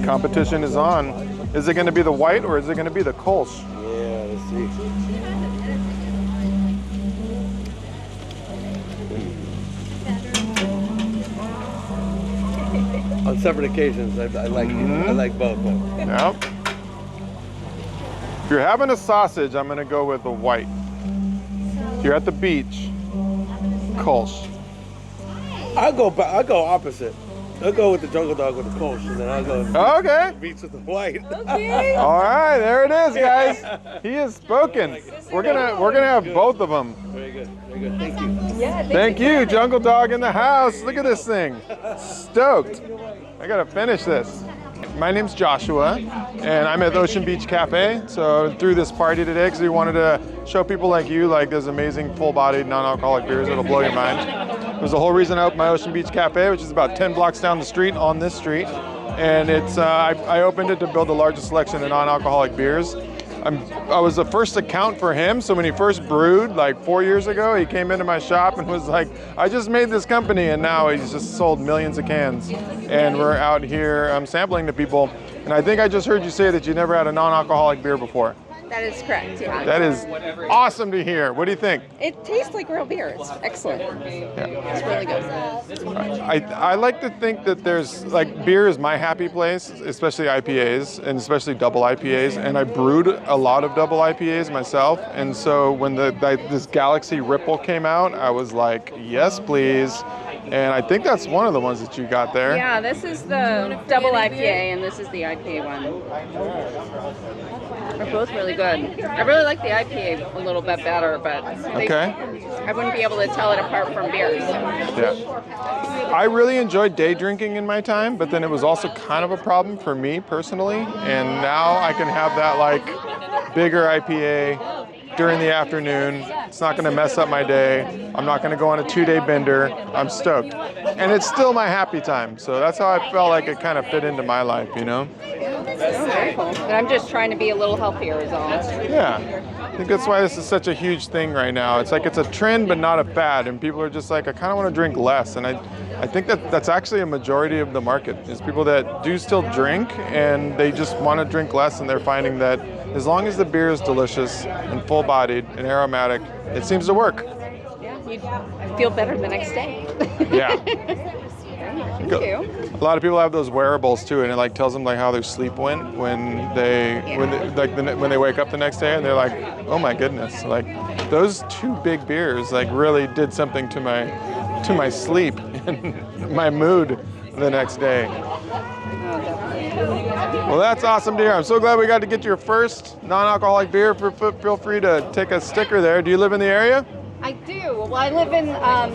Speaker 1: Competition is on. Is it going to be the white or is it going to be the Kolsch?
Speaker 12: Yeah, let's see. on separate occasions. I like both.
Speaker 1: Yep. If you're having a sausage, I'm gonna go with the white. If you're at the beach, Kolsch.
Speaker 12: I'll go opposite. I'll go with the jungle dog with the Kolsch, and then I'll go
Speaker 1: okay.
Speaker 12: beach with the white.
Speaker 13: Okay.
Speaker 1: All right, there it is, guys. He has spoken. We're gonna have both of them.
Speaker 12: Very good. Very good. Thank you.
Speaker 13: Yeah,
Speaker 1: Thank you, Jungle Dog in the house. Look at this thing. Stoked. I gotta finish this. My name's Joshua, and I'm at Ocean Beach Café. So through this party today, because we wanted to show people like you, like those amazing full-bodied non-alcoholic beers that'll blow your mind. It was the whole reason I opened my Ocean Beach Café, which is about 10 blocks down the street on this street. And it's I opened it to build the largest selection of non-alcoholic beers. I was the first account for him, so when he first brewed, like 4 years ago, he came into my shop and was like, I just made this company, and now he's just sold millions of cans. And we're out here sampling to people. And I think I just heard you say that you never had a non-alcoholic beer before.
Speaker 14: That is correct, yeah.
Speaker 1: That is awesome to hear. What do you think?
Speaker 14: It tastes like real beer. It's excellent.
Speaker 1: Yeah.
Speaker 14: It's really good.
Speaker 1: I like to think that there's, like, beer is my happy place, especially IPAs, and especially double IPAs, and I brewed a lot of double IPAs myself, and so when this Galaxy Ripple came out, I was like, yes, please. And I think that's one of the ones that you got there.
Speaker 14: Yeah, this is the double IPA, and this is the IPA one. They're both really good. I really like the IPA a little bit better, but I wouldn't be able to tell it apart from beers.
Speaker 1: Yeah. I really enjoyed day drinking in my time, but then it was also kind of a problem for me personally. And now I can have that like bigger IPA during the afternoon. It's not going to mess up my day. I'm not going to go on a 2-day bender. I'm stoked. And it's still my happy time. So that's how I felt like it kind of fit into my life, you know?
Speaker 14: Very cool. And I'm just trying to be a little healthier is all.
Speaker 1: Yeah. I think that's why this is such a huge thing right now. It's like it's a trend but not a fad, and people are just like, I kind of want to drink less. And I think that's actually a majority of the market, is people that do still drink and they just want to drink less, and they're finding that as long as the beer is delicious and full-bodied and aromatic, it seems to work.
Speaker 14: Yeah, you feel better the next day.
Speaker 1: Yeah.
Speaker 14: Thank you.
Speaker 1: A lot of people have those wearables too, and it like tells them like how their sleep went when they wake up the next day, and they're like, oh my goodness, like those 2 big beers like really did something to my sleep and my mood the next day. Well, that's awesome to hear. I'm so glad we got to get your first non-alcoholic beer. Feel free to take a sticker there. Do you live in the area?
Speaker 14: I do. Well, I live in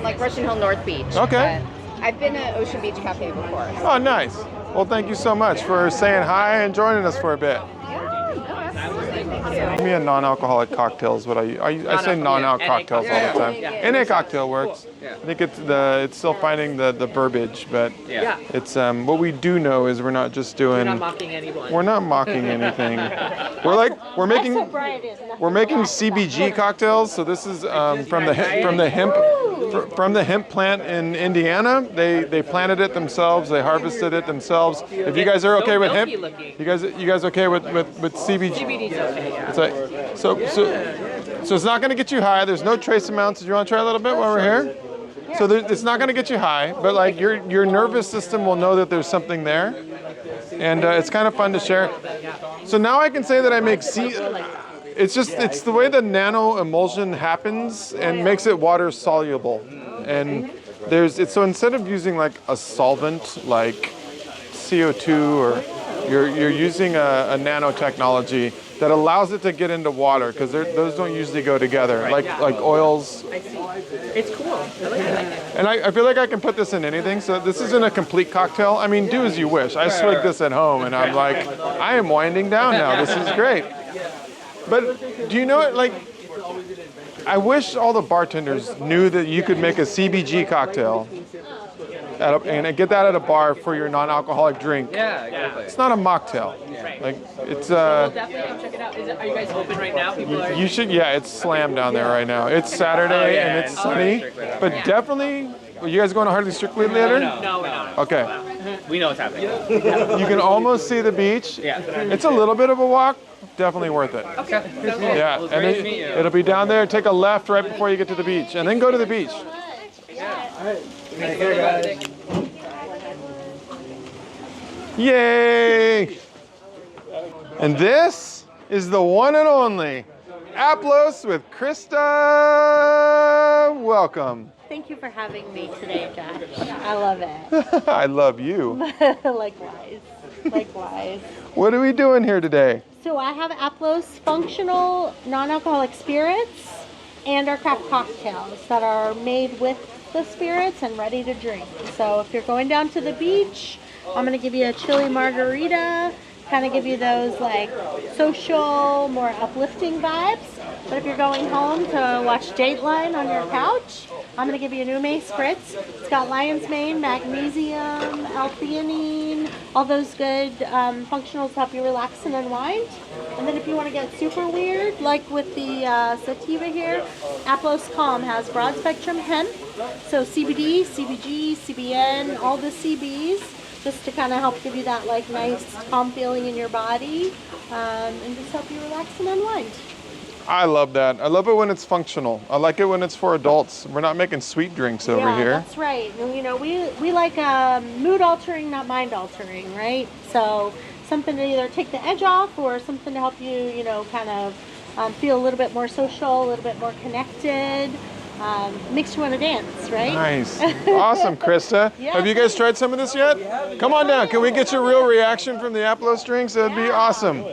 Speaker 14: like Russian Hill, North Beach.
Speaker 1: Okay.
Speaker 14: I've been at Ocean Beach Café before.
Speaker 1: Oh, nice. Well, thank you so much for saying hi and joining us for a bit. Give me a non-alcoholic cocktail is what I say non-alc cocktails all the time. NA cocktail works. I think it's still finding the verbiage, but it's what we do know is we're not just doing.
Speaker 15: We're not mocking anyone.
Speaker 1: We're not mocking anything. We're making CBG cocktails. So this is from the hemp plant in Indiana. They planted it themselves. They harvested it themselves. If you guys are okay with hemp, you guys okay with CBG?
Speaker 15: CBD's okay. Yeah.
Speaker 1: It's like, so it's not going to get you high. There's no trace amounts. Do you want to try a little bit while we're here? So it's not going to get you high, but like your nervous system will know that there's something there, and it's kind of fun to share. So now I can say that I make it's the way the nano emulsion happens and makes it water soluble, and so instead of using like a solvent like CO2 or you're using a nanotechnology that allows it to get into water, because those don't usually go together, like oils.
Speaker 15: I see. It's cool. I like it.
Speaker 1: And I feel like I can put this in anything. So this isn't a complete cocktail. I mean, do as you wish. I swig this at home, and I'm like, I am winding down now. This is great. But do you know it? Like, I wish all the bartenders knew that you could make a CBG cocktail and get that at a bar for your non-alcoholic drink.
Speaker 15: Yeah, exactly.
Speaker 1: It's not a mocktail. Like it's
Speaker 15: We'll definitely come check it out. Are you guys open right now?
Speaker 1: You should. Yeah, it's slammed down there right now. It's Saturday and it's sunny, but definitely. You guys going to Hardly Strictly later?
Speaker 15: No, we're not.
Speaker 1: Okay.
Speaker 15: We know what's happening.
Speaker 1: You can almost see the beach.
Speaker 15: Yeah.
Speaker 1: It's a little bit of a walk. Definitely worth it.
Speaker 15: Okay.
Speaker 1: Yeah,
Speaker 15: Well,
Speaker 1: and
Speaker 15: great to meet you.
Speaker 1: it'll be down there. Take a left right before you get to the beach, and then go to the beach.
Speaker 15: Yeah. All right. Take care, guys.
Speaker 1: Yay! And this is the one and only Aplos with Krista. Welcome.
Speaker 16: Thank you for having me today, Josh. I love it.
Speaker 1: I love you.
Speaker 16: Likewise. Likewise.
Speaker 1: What are we doing here today?
Speaker 16: So I have Aplos functional non-alcoholic spirits and our craft cocktails that are made with the spirits and ready to drink. So if you're going down to the beach, I'm going to give you a chili margarita, kind of give you those like social, more uplifting vibes. But if you're going home to watch Dateline on your couch, I'm going to give you an ume spritz. It's got lion's mane, magnesium, L-theanine, all those good functionals to help you relax and unwind. And then if you want to get super weird, like with the sativa here, Aplos Calm has broad spectrum hemp, so CBD, CBG, CBN, all the CBs, just to kind of help give you that like nice calm feeling in your body, and just help you relax and unwind.
Speaker 1: I love that. I love it when it's functional. I like it when it's for adults. We're not making sweet drinks over here.
Speaker 16: That's right. And, you know, we like mood altering, not mind altering, right? So something to either take the edge off or something to help you, you know, kind of feel a little bit more social, a little bit more connected. Makes you want to dance, right?
Speaker 1: Nice. Awesome, Krista.
Speaker 16: Yeah.
Speaker 1: Have you guys tried some of this yet? Come on down. Can we get your real reaction from the Aplos drinks? That'd be awesome.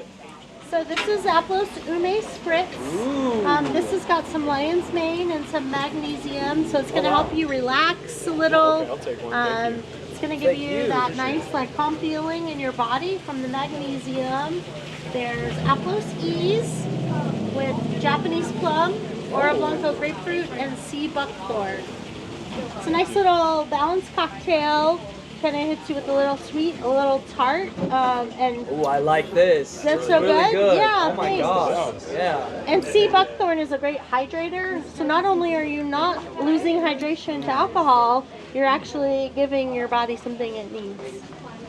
Speaker 16: So this is Aplos Ume Spritz. This has got some lion's mane and some magnesium, so it's going to help you relax a little. It's going to give you that nice like calm feeling in your body from the magnesium. There's Aplos Ease with Japanese plum, Ora Blanco grapefruit, and sea buckthorn. It's a nice little balanced cocktail. Kind of hits you with a little sweet, a little tart, and
Speaker 15: Oh, I like this.
Speaker 16: that's so
Speaker 15: really
Speaker 16: good. Yeah,
Speaker 15: oh my
Speaker 16: thanks.
Speaker 15: gosh. Yeah.
Speaker 16: And sea buckthorn is a great hydrator. So not only are you not losing hydration to alcohol, you're actually giving your body something it needs.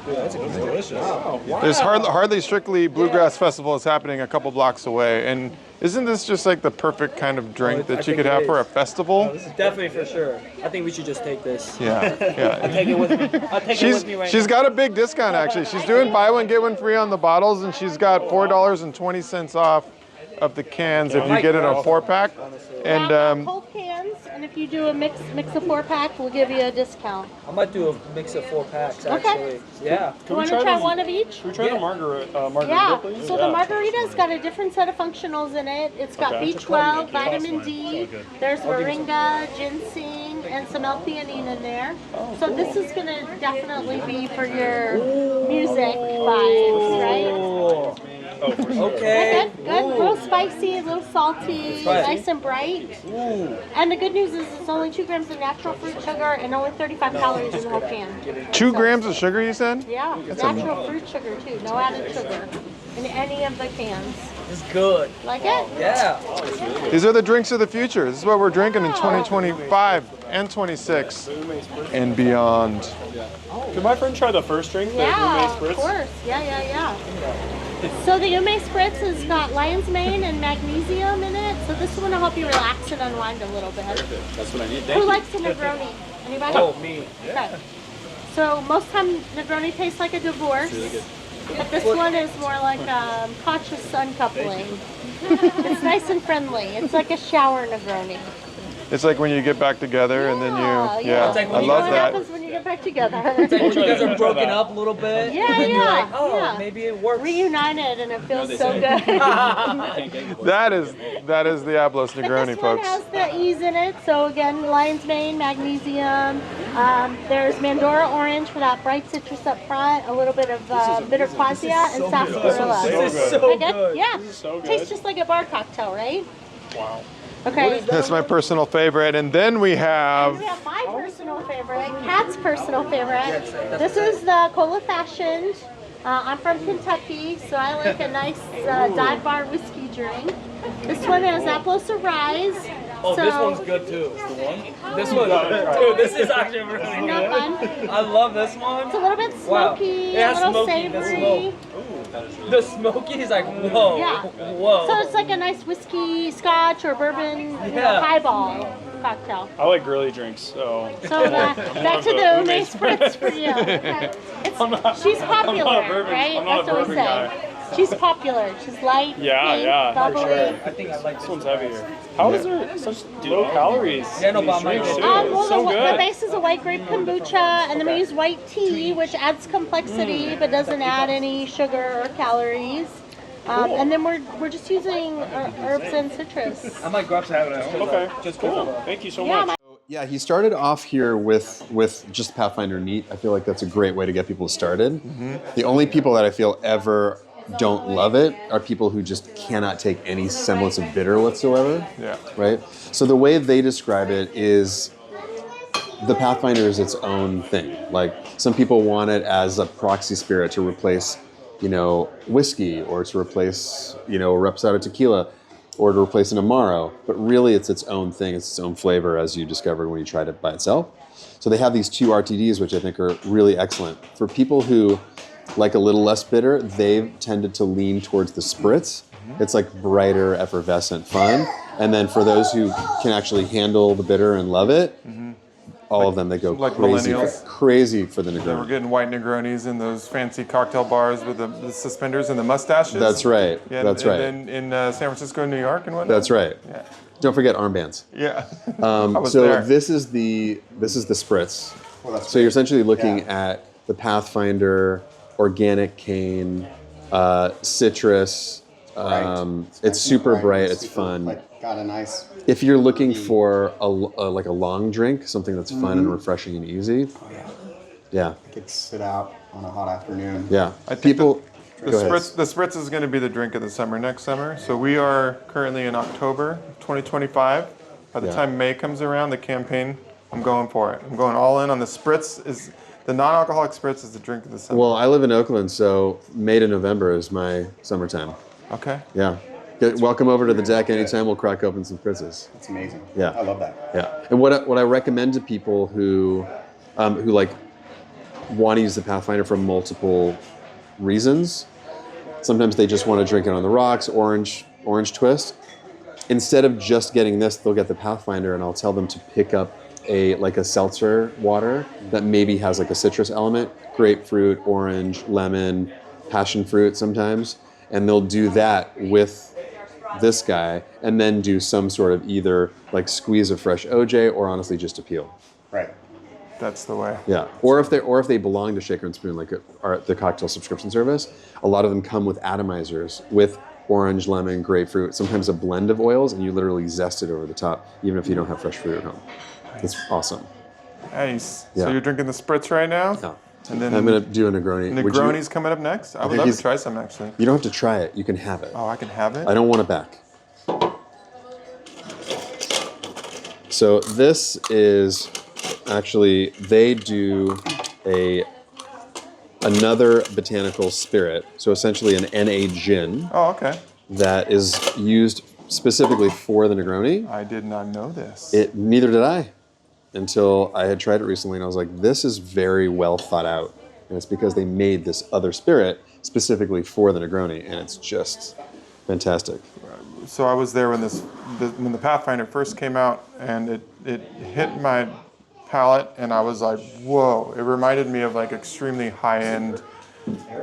Speaker 17: Dude, that's delicious. Wow.
Speaker 1: There's Hardly Strictly Bluegrass Festival is happening a couple blocks away, and isn't this just like the perfect kind of drink that you could have for a festival?
Speaker 15: This is definitely for sure. I think we should just take this.
Speaker 1: Yeah, yeah.
Speaker 15: I'll take it with me. I'll take it with me right
Speaker 1: She's
Speaker 15: now.
Speaker 1: got a big discount actually. She's doing buy one get one free on the bottles, and she's got $4.20 off of the cans if you get it a 4-pack. And
Speaker 16: Cold cans, and if you do a mix of 4-pack, we'll give you a discount.
Speaker 15: I might do a mix of 4 packs
Speaker 16: Okay.
Speaker 15: actually. Yeah.
Speaker 16: You want to try one of each?
Speaker 17: Can we try the margarita,
Speaker 16: Yeah,
Speaker 17: please?
Speaker 16: so the margarita's got a different set of functionals in it. It's got
Speaker 17: Okay.
Speaker 16: B12, vitamin D,
Speaker 17: good.
Speaker 16: there's
Speaker 17: I'll give you some.
Speaker 16: moringa, ginseng, and some L-theanine in there. So this is going to definitely be for your music vibes, right?
Speaker 15: Okay.
Speaker 16: Good, good. A little spicy, a little salty,
Speaker 15: Right.
Speaker 16: nice and bright. And the good news is it's only 2 grams of natural fruit sugar and only 35 calories in the whole can.
Speaker 1: 2 grams of sugar, you said?
Speaker 16: Yeah,
Speaker 1: That's
Speaker 16: natural fruit sugar too, no added sugar in any of the cans.
Speaker 15: It's good.
Speaker 16: Like it?
Speaker 15: Yeah.
Speaker 1: These are the drinks of the future. This is what we're drinking in 2025 and 26 and beyond.
Speaker 17: Can my friend try the first drink?
Speaker 16: Yeah,
Speaker 17: the
Speaker 16: of
Speaker 17: Ume Spritz?
Speaker 16: course. Yeah. So the Ume Spritz has got lion's mane and magnesium in it. So this one will help you relax and unwind a little bit.
Speaker 17: That's what I need.
Speaker 16: Who likes a Negroni? Anybody?
Speaker 15: Oh, me.
Speaker 16: Okay. So most time Negroni tastes like a divorce.
Speaker 17: Really good.
Speaker 16: But this one is more like conscious uncoupling. It's nice and friendly. It's like a shower Negroni.
Speaker 1: It's like when you get back together and then you,
Speaker 15: It's like
Speaker 1: I
Speaker 15: when you
Speaker 1: love
Speaker 16: What
Speaker 1: that.
Speaker 16: happens when you get back together?
Speaker 15: It's like when you guys are broken up a little bit.
Speaker 16: Yeah,
Speaker 15: and then you're like, oh,
Speaker 16: yeah.
Speaker 15: maybe it works.
Speaker 16: Reunited, and it feels so good.
Speaker 1: That is the Aplos Negroni,
Speaker 16: This one
Speaker 1: folks.
Speaker 16: has the E's in it. So again, lion's mane, magnesium. There's Mandora orange for that bright citrus up front. A little bit of bitter quassia and sarsaparilla.
Speaker 15: This is so good.
Speaker 16: Yeah.
Speaker 17: This is so good.
Speaker 16: Tastes just like a bar cocktail, right?
Speaker 17: Wow.
Speaker 16: Okay.
Speaker 1: That's my personal favorite. And then we
Speaker 16: We
Speaker 1: have,
Speaker 16: have my personal favorite, Kat's personal favorite. This is the Cola Fashioned. I'm from Kentucky, so I like a nice dive bar whiskey drink. This one has Aplos Arise.
Speaker 15: Oh,
Speaker 16: so
Speaker 15: this one's good too. This one, dude, this is actually really
Speaker 16: Isn't that
Speaker 15: good. I love this one.
Speaker 16: It's a little bit
Speaker 15: Wow.
Speaker 16: smoky,
Speaker 15: It has
Speaker 16: a little
Speaker 15: smoky, the
Speaker 16: savory.
Speaker 15: smoke. The smoky is like, whoa,
Speaker 16: Yeah.
Speaker 15: whoa.
Speaker 16: So it's like a nice whiskey, scotch, or bourbon highball cocktail.
Speaker 17: I like girly drinks, so.
Speaker 16: So back to the Ume Spritz for you. She's popular,
Speaker 17: I'm not a bourbon,
Speaker 16: right?
Speaker 17: I'm not
Speaker 16: That's
Speaker 17: a
Speaker 16: what we
Speaker 17: bourbon
Speaker 16: say.
Speaker 17: guy.
Speaker 16: She's popular. She's light, pink,
Speaker 17: Yeah, for
Speaker 16: bubbly.
Speaker 17: sure. I think I like this one's heavier. How is there such low calories?
Speaker 15: Yeah, no,
Speaker 17: in
Speaker 15: but
Speaker 17: these drinks, too?
Speaker 16: Well,
Speaker 17: So
Speaker 16: the
Speaker 17: good.
Speaker 16: base is a white grape kombucha, and then we use white tea, which adds complexity but doesn't add any sugar or calories. And then we're just using herbs and citrus.
Speaker 15: I might grab some at home.
Speaker 17: Okay, just cool. Thank you so
Speaker 16: Yeah,
Speaker 17: much.
Speaker 18: Yeah, he started off here with just Pathfinder neat. I feel like that's a great way to get people started. The only people that I feel ever don't love it are people who just cannot take any semblance of bitter whatsoever.
Speaker 1: Yeah.
Speaker 18: Right? So the way they describe it is the Pathfinder is its own thing. Like some people want it as a proxy spirit to replace, whiskey or to replace, a reposado tequila or to replace an Amaro. But really it's its own thing. It's its own flavor as you discovered when you tried it by itself. So they have these 2 RTDs, which I think are really excellent. For people who like a little less bitter, they've tended to lean towards the spritz. It's like brighter, effervescent fun. And then for those who can actually handle the bitter and love it, all of them, they go
Speaker 1: like
Speaker 18: crazy,
Speaker 1: millennials.
Speaker 18: crazy for the
Speaker 1: They were
Speaker 18: Negroni.
Speaker 1: getting white Negronis in those fancy cocktail bars with the suspenders and the mustaches.
Speaker 18: That's right.
Speaker 1: Yeah,
Speaker 18: That's right.
Speaker 1: And then in San Francisco and New York and whatnot.
Speaker 18: That's right.
Speaker 1: Yeah.
Speaker 18: Don't forget armbands.
Speaker 1: Yeah. I was
Speaker 18: So
Speaker 1: there.
Speaker 18: this is the spritz. So you're essentially looking at the Pathfinder, organic cane, citrus. It's super bright. It's fun.
Speaker 19: Got a nice.
Speaker 18: If you're looking for a long drink, something that's fun and refreshing and easy. Yeah.
Speaker 19: I could sit out on a hot afternoon.
Speaker 18: Yeah.
Speaker 1: I think
Speaker 18: People.
Speaker 1: The spritz is going to be the drink of the summer next summer. So we are currently in October 2025. By the time May comes around, the campaign, I'm going for it. I'm going all in on the spritz. The non-alcoholic spritz is the drink of the summer.
Speaker 18: Well, I live in Oakland, so May to November is my summertime.
Speaker 1: Okay.
Speaker 18: Yeah. Welcome over to the deck anytime. We'll crack open some spritzes.
Speaker 19: It's amazing.
Speaker 18: Yeah.
Speaker 19: I love that.
Speaker 18: Yeah. And what I recommend to people who like want to use the Pathfinder for multiple reasons. Sometimes they just want to drink it on the rocks, orange twist. Instead of just getting this, they'll get the Pathfinder, and I'll tell them to pick up a seltzer water that maybe has like a citrus element, grapefruit, orange, lemon, passion fruit sometimes, and they'll do that with this guy, and then do some sort of either like squeeze of fresh OJ or honestly just a peel.
Speaker 19: Right.
Speaker 1: That's the way.
Speaker 18: Yeah. Or if they belong to Shaker and Spoon, like the cocktail subscription service, a lot of them come with atomizers with orange, lemon, grapefruit, sometimes a blend of oils, and you literally zest it over the top, even if you don't have fresh fruit at home. It's awesome.
Speaker 1: Nice.
Speaker 18: Yeah.
Speaker 1: So you're drinking the spritz right now?
Speaker 18: Yeah.
Speaker 1: And then
Speaker 18: I'm going to do a Negroni.
Speaker 1: Negroni's coming up next? I would love to try some, actually.
Speaker 18: You don't have to try it. You can have it.
Speaker 1: Oh, I can have it?
Speaker 18: I don't want it back. So this is actually, they do another botanical spirit. So essentially an NA gin.
Speaker 1: Oh, okay.
Speaker 18: That is used specifically for the Negroni.
Speaker 1: I did not know this.
Speaker 18: Neither did I, until I had tried it recently, and I was like, this is very well thought out. And it's because they made this other spirit specifically for the Negroni, and it's just fantastic.
Speaker 1: So I was there when the Pathfinder first came out, and it hit my palate, and I was like, whoa. It reminded me of like extremely high-end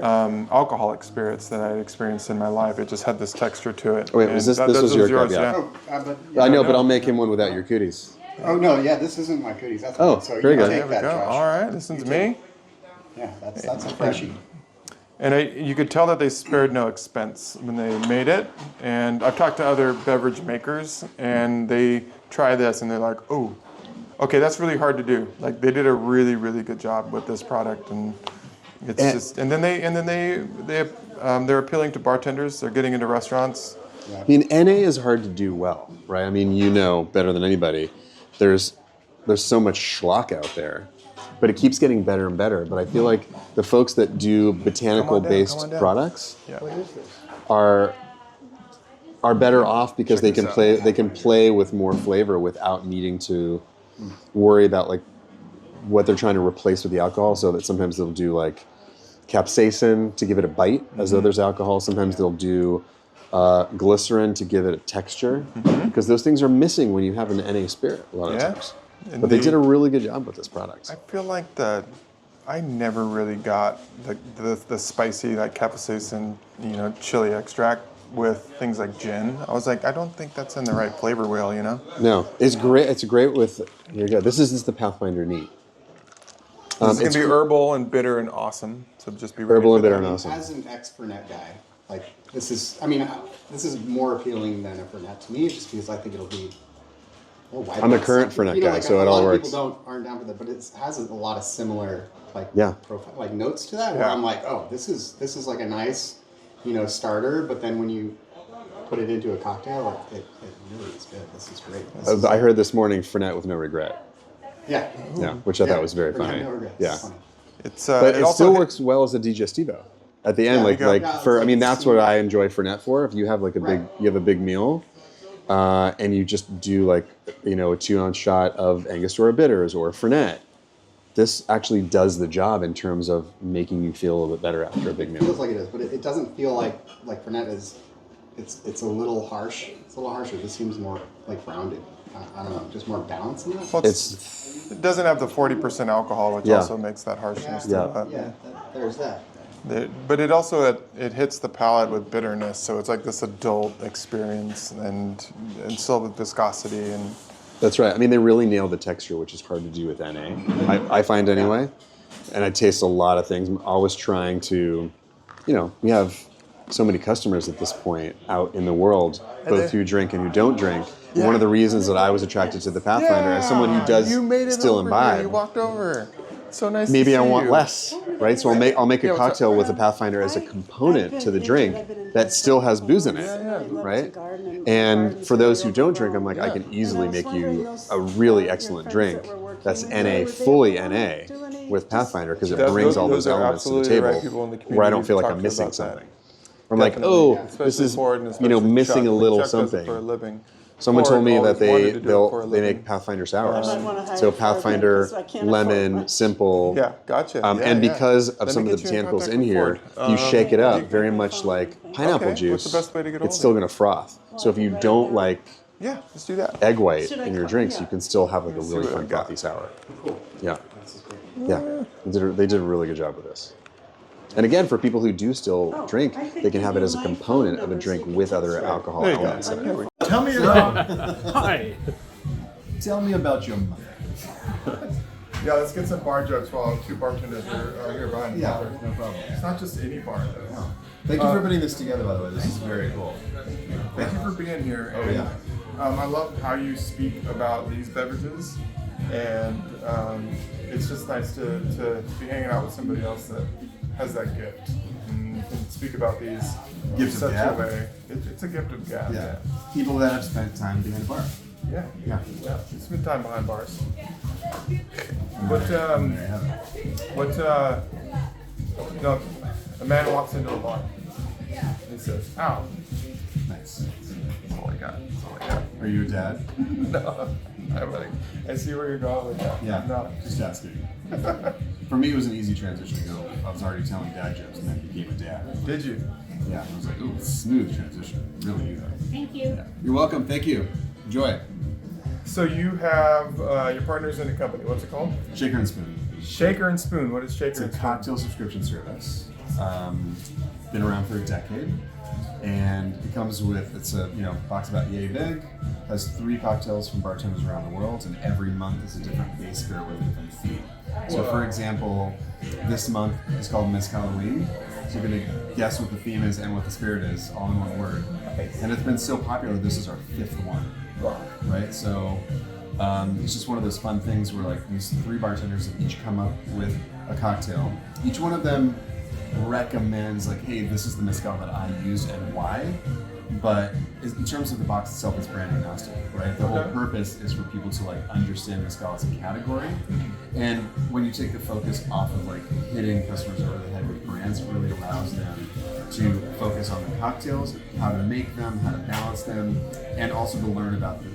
Speaker 1: alcoholic spirits that I had experienced in my life. It just had this texture to it.
Speaker 18: Oh, wait, this was your cup, yeah.
Speaker 19: Oh,
Speaker 18: I know, but I'll make him one without your cooties.
Speaker 19: Oh no, yeah, this isn't my cooties. That's
Speaker 18: Oh,
Speaker 19: good. So
Speaker 18: very
Speaker 19: you
Speaker 18: good.
Speaker 19: Take
Speaker 1: There we
Speaker 19: that,
Speaker 1: go.
Speaker 19: Josh.
Speaker 1: All right, listen to me.
Speaker 19: Yeah, that's a freshie.
Speaker 1: And you could tell that they spared no expense when they made it. And I've talked to other beverage makers, and they try this, and they're like, "Oh, okay, that's really hard to do." Like they did a really, really good job with this product, and it's they're appealing to bartenders. They're getting into restaurants.
Speaker 18: I mean, NA is hard to do well, right? I mean, you know better than anybody. There's so much schlock out there, but it keeps getting better and better. But I feel like the folks that do botanical-based products are better off because they can play with more flavor without needing to worry about like what they're trying to replace with the alcohol. So that sometimes they'll do like capsaicin to give it a bite, as though there's alcohol. Sometimes they'll do glycerin to give it a texture, because those things are missing when you have an NA spirit a lot of times.
Speaker 1: And
Speaker 18: But they did a really good job with this product.
Speaker 1: I feel like I never really got the spicy, like capsaicin, chili extract with things like gin. I was like, I don't think that's in the right flavor wheel,
Speaker 18: No, it's great. It's great with, here you go. This is the Pathfinder neat.
Speaker 1: It's going to be herbal and bitter and awesome. So just be ready
Speaker 18: Herbal and
Speaker 1: for
Speaker 18: bitter
Speaker 1: that.
Speaker 18: and awesome.
Speaker 19: As an ex-Fernet guy, like this is more appealing than a Fernet to me, just because I think it'll be.
Speaker 18: I'm a current Fernet guy, so it all works.
Speaker 19: A lot of people aren't down for that, but it has a lot of similar profile, like notes to that. Where
Speaker 1: Yeah.
Speaker 19: I'm like, oh, this is like a nice, starter. But then when you put it into a cocktail, it really is good. This is great.
Speaker 18: I heard this morning Fernet with no regret.
Speaker 19: Yeah.
Speaker 18: Yeah, which I thought was very
Speaker 19: Fernet
Speaker 18: funny.
Speaker 19: no regrets.
Speaker 18: Yeah.
Speaker 1: It's
Speaker 18: But it
Speaker 1: also
Speaker 18: still works well as a digestivo. At the end, that's what I enjoy Fernet for. If you have like a big meal, and you just do a 2-ounce shot of Angostura bitters or Fernet, this actually does the job in terms of making you feel a little bit better after a big meal.
Speaker 19: It feels like it is, but it doesn't feel like Fernet is. It's a little harsh. It's a little harsher. This seems more like rounded. I don't know, just more balance in that.
Speaker 1: Well, it doesn't have the 40% alcohol, which also makes that harshness.
Speaker 19: There's that.
Speaker 1: But it also it hits the palate with bitterness, so it's like this adult experience and still with viscosity and.
Speaker 18: That's right. I mean, they really nailed the texture, which is hard to do with NA. I find anyway, and I taste a lot of things. I'm always trying to, we have so many customers at this point out in the world, both who drink and who don't drink. Yeah. One of the reasons that I was attracted to the Pathfinder as someone who does still imbibe.
Speaker 1: You walked over. So nice.
Speaker 18: Maybe
Speaker 1: to see
Speaker 18: I want
Speaker 1: you.
Speaker 18: less, right? So I'll make a cocktail with the Pathfinder as a component to the drink that still has booze in it, right? And for those who don't drink, I'm like, I can easily make you a really excellent drink that's NA, fully NA with Pathfinder, because it brings all those elements to the table where I don't feel like I'm missing something. I'm like, oh, this is missing a little something. Someone told me that they make Pathfinder sours. So Pathfinder, lemon, simple.
Speaker 1: Yeah, gotcha.
Speaker 18: And because of some of the botanicals in here, you shake it up very much like pineapple juice.
Speaker 1: What's the best way to get
Speaker 18: it's still going to froth. So if you don't like
Speaker 1: let's do that.
Speaker 18: egg white in your drinks, you can still have like a really fun frothy sour. Yeah. Yeah. They did a really good job with this. And again, for people who do still drink, they can have it as a component of a drink with other alcohol elements in it.
Speaker 20: Tell me about.
Speaker 17: Hi.
Speaker 20: Tell me about your mother.
Speaker 1: Yeah, let's get some bar jokes while two bartenders are here behind the bar.
Speaker 20: No problem.
Speaker 1: It's not just any bar, though.
Speaker 20: No. Thank you for putting this together, by the way. This is very cool.
Speaker 1: Thank you for being here.
Speaker 20: Oh,
Speaker 1: and,
Speaker 20: yeah.
Speaker 1: I love how you speak about these beverages, and it's just nice to be hanging out with somebody else that has that gift and can speak about these in such a way. It's a gift of gab.
Speaker 20: Yeah. People that have spent time behind a bar.
Speaker 1: Yeah.
Speaker 20: Yeah.
Speaker 1: You spend time behind bars. A man walks into a bar and he says, "Ow."
Speaker 20: Nice.
Speaker 1: That's all I got. That's all I got.
Speaker 20: Are you a dad?
Speaker 1: No. I see where you're going with that.
Speaker 20: Yeah.
Speaker 1: No.
Speaker 20: Just asking. For me, it was an easy transition to go. I was already telling dad jokes and then became a dad.
Speaker 1: Did you?
Speaker 20: Yeah. I was like, ooh, smooth transition. Really easy.
Speaker 16: Thank you.
Speaker 20: Yeah. You're welcome. Thank you. Enjoy.
Speaker 1: So you have your partners in a company. What's it called?
Speaker 20: Shaker and Spoon.
Speaker 1: Shaker and Spoon. What is Shaker
Speaker 20: It's
Speaker 1: and
Speaker 20: a
Speaker 1: Spoon?
Speaker 20: cocktail subscription service. Been around for a decade, and it comes with it's a box about yay big. Has 3 cocktails from bartenders around the world, and every month is a different base spirit with a different theme. So, for example, this month is called Mezcaloween. So you're gonna guess what the theme is and what the spirit is, all in one word. And it's been so popular. This is our 5th one, right? So. It's just one of those fun things where like these 3 bartenders have each come up with a cocktail. Each one of them recommends like, hey, this is the mezcal that I use and why. But in terms of the box itself, it's brand agnostic, right? The whole purpose is for people to like understand mezcal as a category. And when you take the focus off of like hitting customers over the head with brands, it really allows them to focus on the cocktails, how to make them, how to balance them, and also to learn about the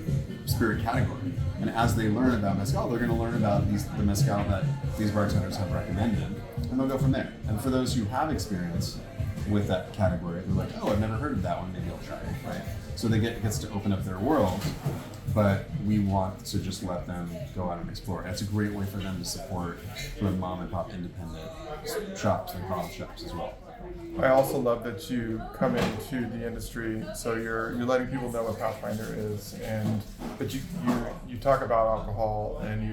Speaker 20: spirit category. And as they learn about mezcal, they're going to learn about the mezcal that these bartenders have recommended.
Speaker 18: and they'll go from there. And for those who have experience with that category, they're like, oh, I've never heard of that one, maybe I'll try it, right? So gets to open up their world, but we want to just let them go out and explore. And it's a great way for them to support sort of mom and pop independent shops, like bottle shops as well.
Speaker 1: I also love that you come into the industry, so you're letting people know what Pathfinder is, and but you talk about alcohol and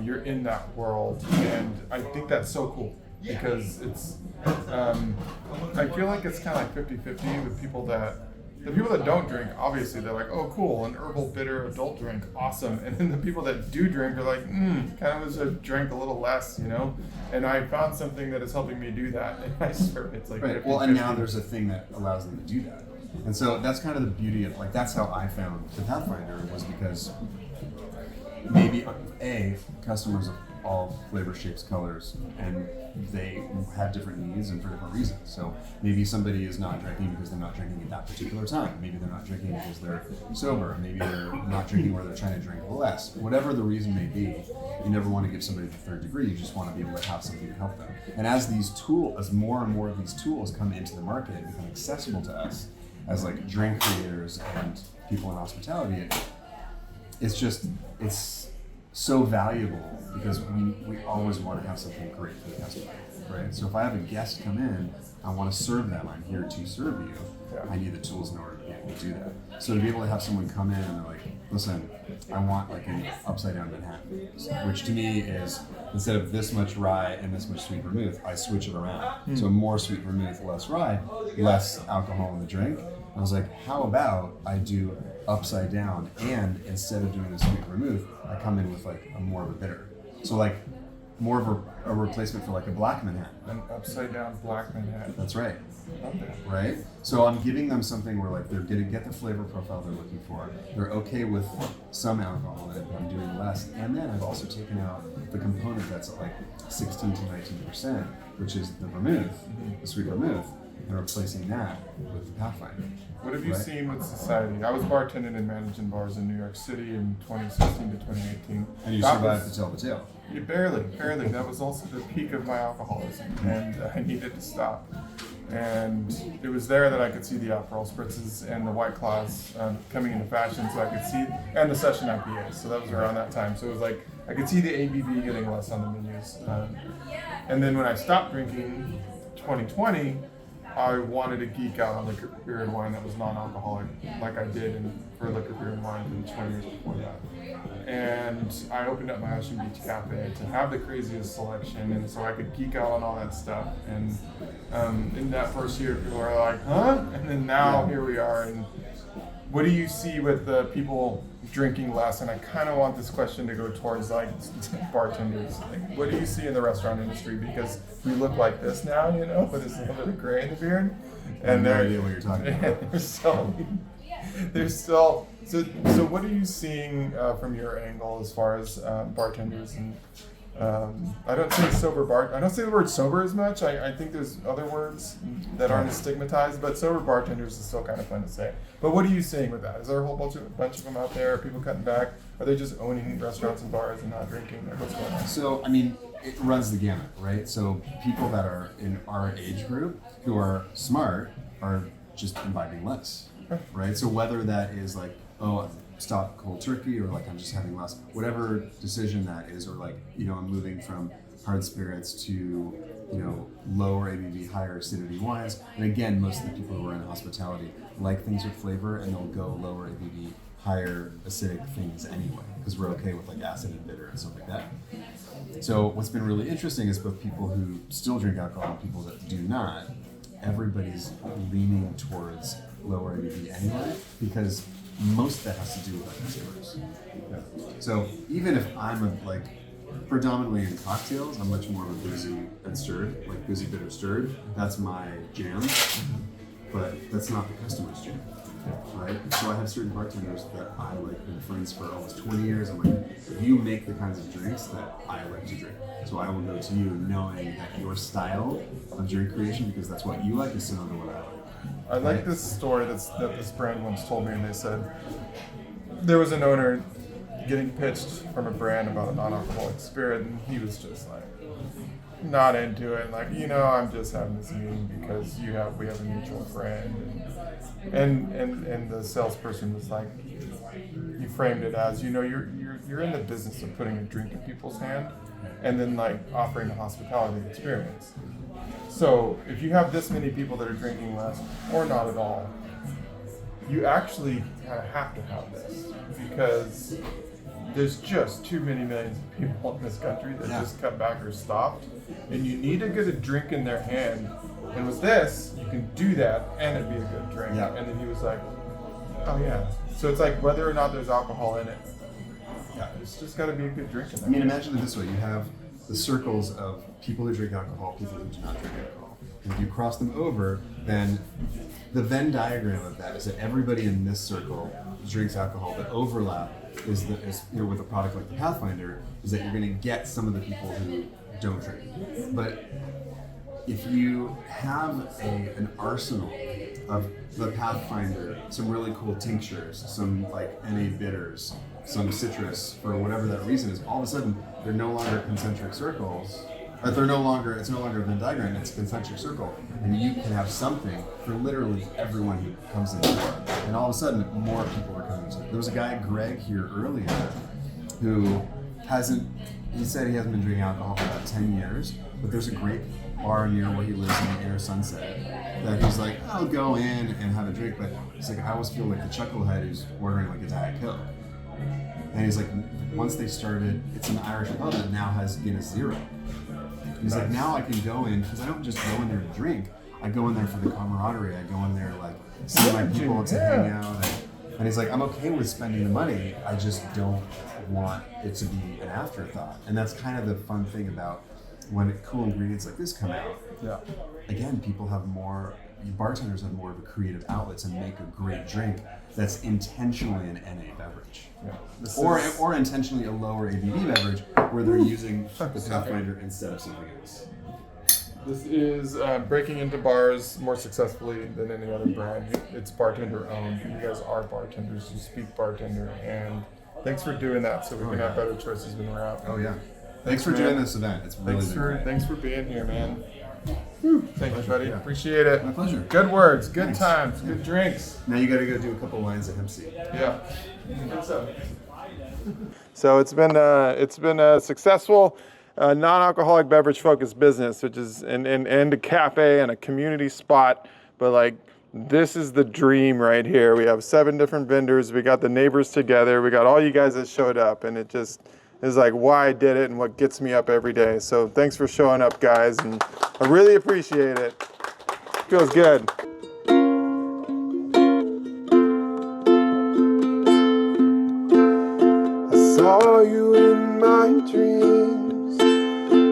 Speaker 1: you're in that world, and I think that's so cool because it's I feel like it's kind of like 50-50 with people that. The people that don't drink, obviously, they're like, oh, cool, an herbal bitter adult drink, awesome. And then the people that do drink are like, kind of wish I drank a little less, you know? And I found something that is helping me do that. And I swear it's like,
Speaker 18: right. Well, and now there's a thing that allows them to do that. And so that's kind of the beauty of, like, that's how I found the Pathfinder, was because maybe, customers of all flavors, shapes, colors, and they have different needs and for different reasons. So maybe somebody is not drinking because they're not drinking at that particular time. Maybe they're not drinking because they're sober. Maybe they're not drinking where they're trying to drink less. Whatever the reason may be, you never want to give somebody the third degree. You just want to be able to have something to help them. And as more and more of these tools come into the market and become accessible to us as like drink creators and people in hospitality, it's so valuable because we always want to have something great for the customer, right? So if I have a guest come in, I want to serve them. I'm here to serve you. I need the tools in order to be able to do that. So to be able to have someone come in and they're like, listen, I want like an upside down Manhattan, which to me is instead of this much rye and this much sweet vermouth, I switch it around. So more sweet vermouth, less rye, less alcohol in the drink. I was like, how about I do upside down, and instead of doing the sweet vermouth, I come in with like a more of a bitter. So like more of a replacement for like a black Manhattan.
Speaker 1: An upside down black Manhattan.
Speaker 18: That's right.
Speaker 1: Love that.
Speaker 18: Right? So I'm giving them something where like they're gonna get the flavor profile they're looking for. They're okay with some alcohol in it, but I'm doing less. And then I've also taken out the component that's at like 16 to 19%, which is the vermouth, the sweet vermouth, and replacing that with the Pathfinder.
Speaker 1: What have you seen with society? I was bartending and managing bars in New York City in 2016 to 2018.
Speaker 18: And you survived to tell the tale.
Speaker 1: Barely. That was also the peak of my alcoholism, and I needed to stop. And it was there that I could see the Aperol spritzes and the White Claws coming into fashion, so I could see, and the session IPAs. So that was around that time. So it was like I could see the ABV getting less on the menus. And then when I stopped drinking, 2020. I wanted to geek out on liquor, beer, and wine that was non-alcoholic, like I did for liquor, beer, and wine for the 20 years before that. And I opened up my Ocean Beach Café to have the craziest selection, and so I could geek out on all that stuff. And in that first year, people were like, huh? And then now here we are. And what do you see with the people drinking less? And I kind of want this question to go towards like bartenders. Like, what do you see in the restaurant industry? Because we look like this now, you know, with this little bit of gray in the beard. And
Speaker 18: I have no idea what you're talking about.
Speaker 1: There's still. So what are you seeing from your angle as far as bartenders and? I don't say I don't say the word sober as much. I think there's other words that aren't as stigmatized, but sober bartenders is still kind of fun to say. But what are you seeing with that? Is there a whole bunch of them out there? Are people cutting back? Are they just owning restaurants and bars and not drinking? Like, what's going on?
Speaker 18: So, I mean, it runs the gamut, right? So people that are in our age group who are smart are just imbibing less, right? So whether that is like, oh, stop cold turkey, or like I'm just having less, whatever decision that is, or like, you know, I'm moving from hard spirits to, you know, lower ABV, higher acidity wines. And again, most of the people who are in hospitality like things with flavor, and they'll go lower ABV, higher acidic things anyway, because we're okay with like acid and bitter and stuff like that. So what's been really interesting is both people who still drink alcohol and people that do not, everybody's leaning towards lower ABV anyway, because most of that has to do with consumers. So even if I'm predominantly in cocktails, I'm much more of a boozy and stirred, like boozy bitter stirred. That's my jam, but that's not the customer's jam, right? So I have certain bartenders that I like, been friends for almost 20 years. I'm like, you make the kinds of drinks that I like to drink. So I will go to you knowing that your style of drink creation, because that's what you like, is similar to what I like.
Speaker 1: I like this story that this brand once told me, and they said there was an owner getting pitched from a brand about a non-alcoholic spirit, and he was just like, not into it. Like, I'm just having this meeting because we have a mutual friend, and the salesperson was like, he framed it as, you're in the business of putting a drink in people's hand, and then like offering a hospitality experience. So if you have this many people that are drinking less or not at all, you actually kind of have to have this, because there's just too many millions of people in this country that just cut back or stopped, and you need to get a drink in their hand. And with this, you can do that and it'd be a good drink. Yeah. And then he was like, oh yeah. So it's like whether or not there's alcohol in it, it's just got to be a good drink in there.
Speaker 20: I mean, imagine it this way: you have the circles of people who drink alcohol, people who do not drink alcohol. And if you cross them over, then the Venn diagram of that is that everybody in this circle drinks alcohol. The overlap is with a product like the Pathfinder is that you're going to get some of the people who don't drink. But if you have an arsenal of the Pathfinder, some really cool tinctures, some like NA bitters, some citrus, for whatever that reason is, all of a sudden they're no longer concentric circles. It's no longer a Venn diagram, it's a concentric circle. And you can have something for literally everyone who comes in the door. And all of a sudden, more people are coming to it. There was a guy, Greg, here earlier, who he said he hasn't been drinking alcohol for about 10 years, but there's a great bar near where he lives in the Inner Sunset that he's like, I'll go in and have a drink, but he's like, I always feel like the chucklehead who's ordering like a Diet Coke. And he's like, once they started, it's an Irish pub that now has Guinness Zero. He's like, now I can go in, because I don't just go in there to drink. I go in there for the camaraderie. I go in there like see my people to hang out. And he's like, I'm okay with spending the money. I just don't want it to be an afterthought. And that's kind of the fun thing about when cool ingredients like this come out.
Speaker 1: Yeah.
Speaker 20: Again, bartenders have more of a creative outlet to make a great drink that's intentionally an NA beverage. Yeah. Or intentionally a lower ABV beverage where they're using the Pathfinder instead of something else.
Speaker 1: This is breaking into bars more successfully than any other brand. It's bartender owned. You guys are bartenders. You speak bartender, and thanks for doing that so we can have better choices when we're out.
Speaker 20: Oh yeah. Thanks for doing this event. It's really
Speaker 1: thanks for being here, man. Thank you, buddy.
Speaker 20: Yeah.
Speaker 1: Appreciate it.
Speaker 20: My pleasure.
Speaker 1: Good words, good times, good drinks.
Speaker 20: Now you got to go do a couple lines of hemp seed.
Speaker 1: Yeah. So it's been a successful non-alcoholic beverage focused business, which is and a cafe and a community spot. But like, this is the dream right here. We have 7 different vendors. We got the neighbors together. We got all you guys that showed up, and it just is like why I did it and what gets me up every day. So thanks for showing up, guys, and I really appreciate it. Feels good. I saw you in my dreams.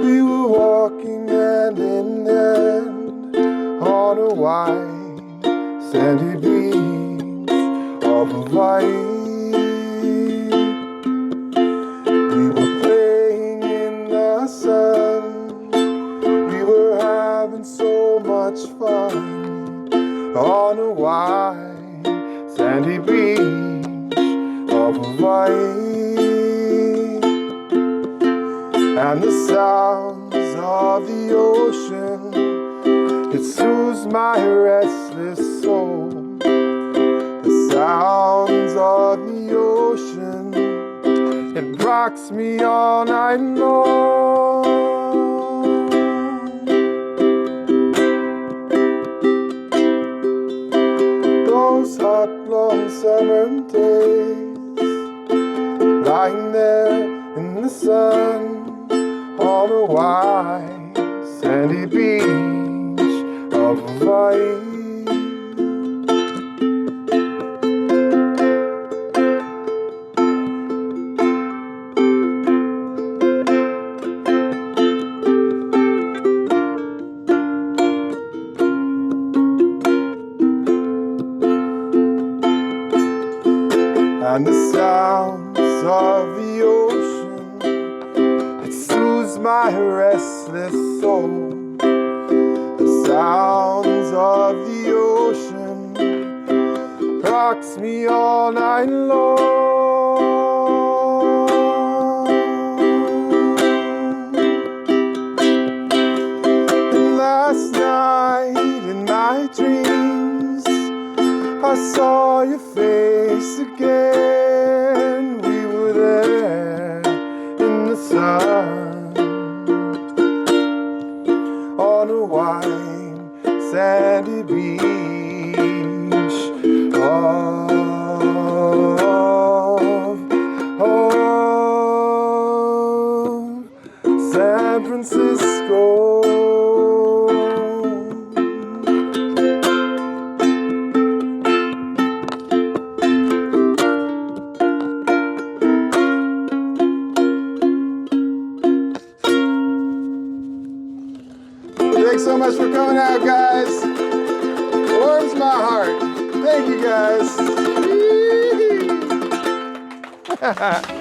Speaker 1: We were walking hand in hand on a white sandy beach of Hawaii. We were playing in the sun. We were having so much fun on a white sandy beach of Hawaii. And the sounds of the ocean, it soothes my restless soul. The sounds of the ocean, it rocks me all night long. Those hot, long summer days, lying there in the sun on a white sandy beach of Hawaii. And the sounds of the ocean, it soothes my restless soul. The sounds of the ocean rocks me all night long.
Speaker 21: saw your face again. We were there in the sun on a white sandy beach of San Francisco. Thanks so much for coming out, guys. Warms my heart. Thank you, guys.